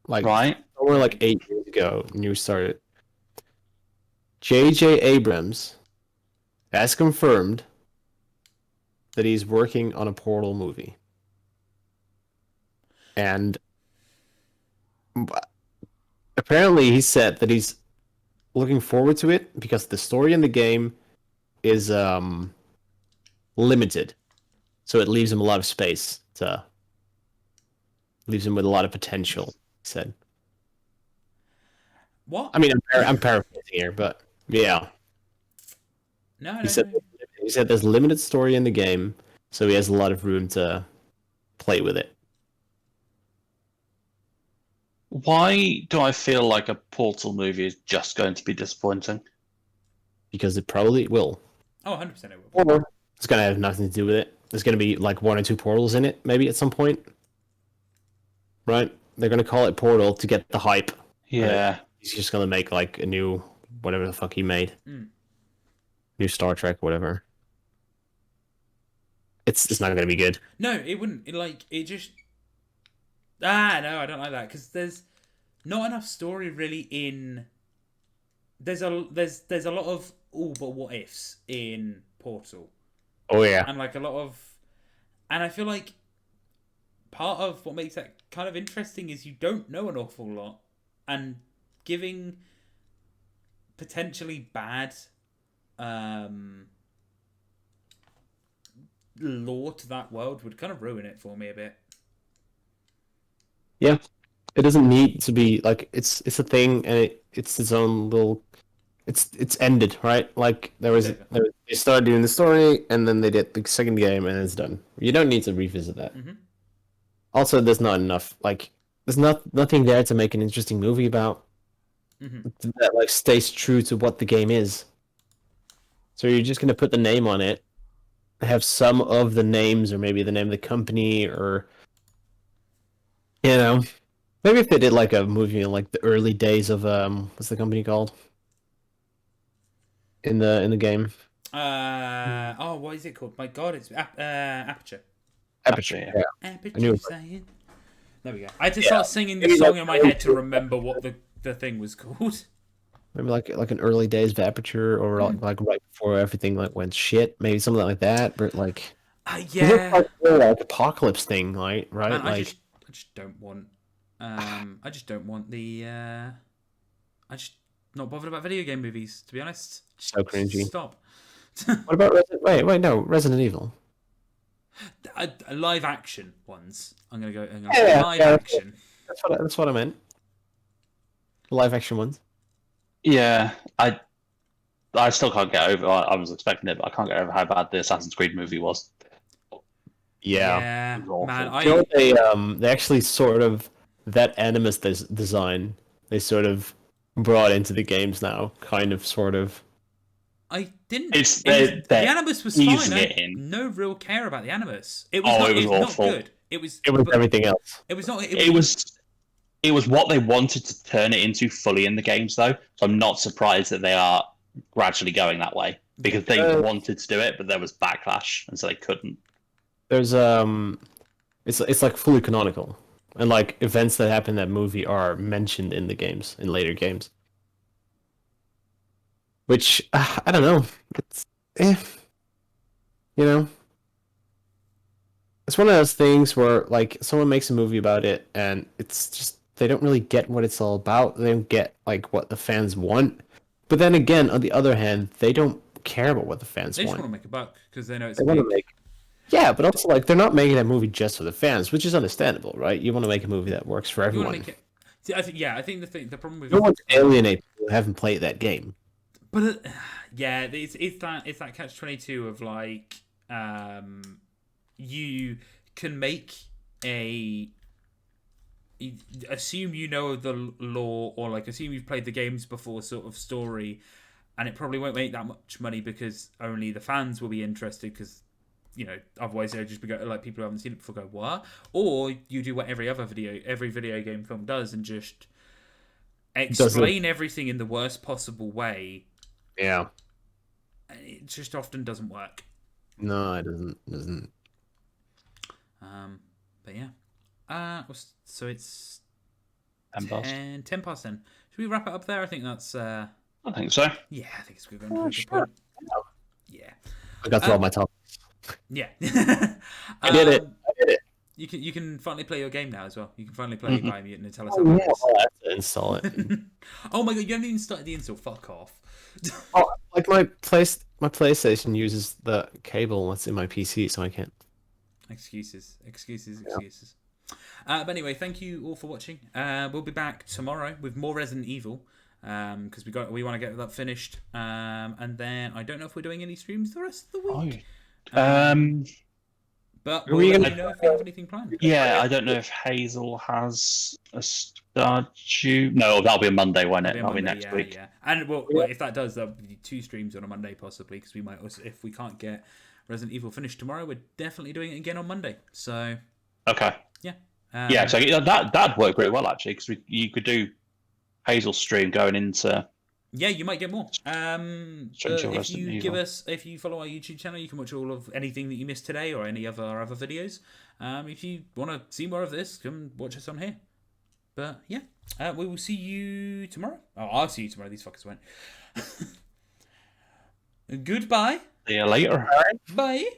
like Right. somewhere like 8 years ago, news started. J.J. Abrams has confirmed that he's working on a Portal movie, and apparently he said that he's looking forward to it because the story in the game is limited, so it leaves him a lot of space to leaves him with a lot of potential. He said. What? I mean, I'm paraphrasing here, but yeah, No, he no, said no. he said there's limited story in the game, so he has a lot of room to play with it. Why do I feel like a Portal movie is just going to be disappointing? Because it probably will. Oh, 100% it will. Or it's gonna have nothing to do with it. There's gonna be like 1 or 2 portals in it, maybe at some point. Right? They're gonna call it Portal to get the hype. Yeah. He's just gonna make like a new whatever the fuck he made. New Star Trek, whatever. It's not gonna be good. No, it wouldn't. It just. No, I don't like that because there's not enough story really in. There's a lot of but what ifs in Portal, Oh yeah. and like a lot of, and I feel like part of what makes that kind of interesting is you don't know an awful lot, and giving potentially bad lore to that world would kind of ruin it for me a bit. Yeah. It doesn't need to be like it's a thing and it's its own little it's ended, right? Like they started doing the story and then they did the second game and it's done. You don't need to revisit that. Mm-hmm. Also, there's not enough like there's nothing there to make an interesting movie about that like stays true to what the game is. So you're just gonna put the name on it, have some of the names or maybe the name of the company or you know maybe if they did like a movie in like the early days of what's the company called in the game? What is it called? My God, it's Aperture. Aperture. Yeah. I knew Aperture it. saying. There we go. I had to start singing the Maybe song like in my head to remember what the thing was called. Maybe like an early days of Aperture or like right before everything like went shit. Maybe something like that. But like, Yeah. like a like apocalypse thing, right? Right? Man, like I just don't want. I just don't want the. I just not bothered about video game movies. To be honest, so cringy. Stop. What about Wait, no, Resident Evil. Live action ones. I'm gonna go. Yeah, live action. That's what I meant. Live action ones. Yeah. I still can't get over. I was expecting it, but I can't get over how bad the Assassin's Creed movie was. Yeah, It was man. awful. You know, they actually sort of that Animus design they sort of brought into the games now, kind of, sort of. I didn't. The Animus was easing fine. it in. No real care about the Animus. It was It was awful. not good. It was Everything else. It was not. It was what they wanted to turn it into fully in the games, though. So I'm not surprised that they are gradually going that way because they wanted to do it, but there was backlash, and so they couldn't. There's it's like fully canonical, and like events that happen in that movie are mentioned in the games in later games. Which I don't know. It's you know, it's one of those things where like someone makes a movie about it, and it's just they don't really get what it's all about. They don't get like what the fans want. But then again, on the other hand, they don't care about what the fans They just want. want to make a buck because they know it's. They want to make. Yeah, but also like they're not making that movie just for the fans, which is understandable, right? You want to make a movie that works for You everyone. want to make it. See, I think the problem with You don't want to alienate people who haven't played that game. But yeah, it's that catch-22 of like you can make assume you know the lore or like assume you've played the games before sort of story, and it probably won't make that much money because only the fans will be interested because otherwise they'll just be like people who haven't seen it before go what, or you do what every video game film does and just explain everything in the worst possible way. Yeah. It just often doesn't work. No, it doesn't. But yeah. So it's 10 past. 10 past 10. Should we wrap it up there? I think that's. I think so. Yeah, I think it's good. Going to a good Sure. point. Yeah. I got through all my topics. Yeah. I did it. I did it. You can finally play your game now as well. You can finally play Biomutant and tell us how Oh, it yeah, is. well, I have to install it. Oh my god, you haven't even started the install. Fuck off. Oh, like my PlayStation uses the cable that's in my PC, so I can't. Excuses. But anyway, thank you all for watching. We'll be back tomorrow with more Resident Evil because we want to get that finished. And then I don't know if we're doing any streams the rest of the week. But we'll let you know if we have anything planned. Yeah, I don't know if Hazel has a start due. No, that'll be a Monday, won't it? That'll be next week. Yeah. And well, if that does, there'll be 2 streams on a Monday possibly because we might also, if we can't get Resident Evil finished tomorrow, we're definitely doing it again on Monday. So Okay. yeah. Yeah, so that'd work pretty well actually because you could do Hazel's stream going into. Yeah, you might get more. If you follow our YouTube channel, you can watch all of anything that you missed today or any of our other videos. If you want to see more of this, come watch us on here. But yeah, we will see you tomorrow. Oh, I'll see you tomorrow. These fuckers went. Goodbye. See you later. Bye.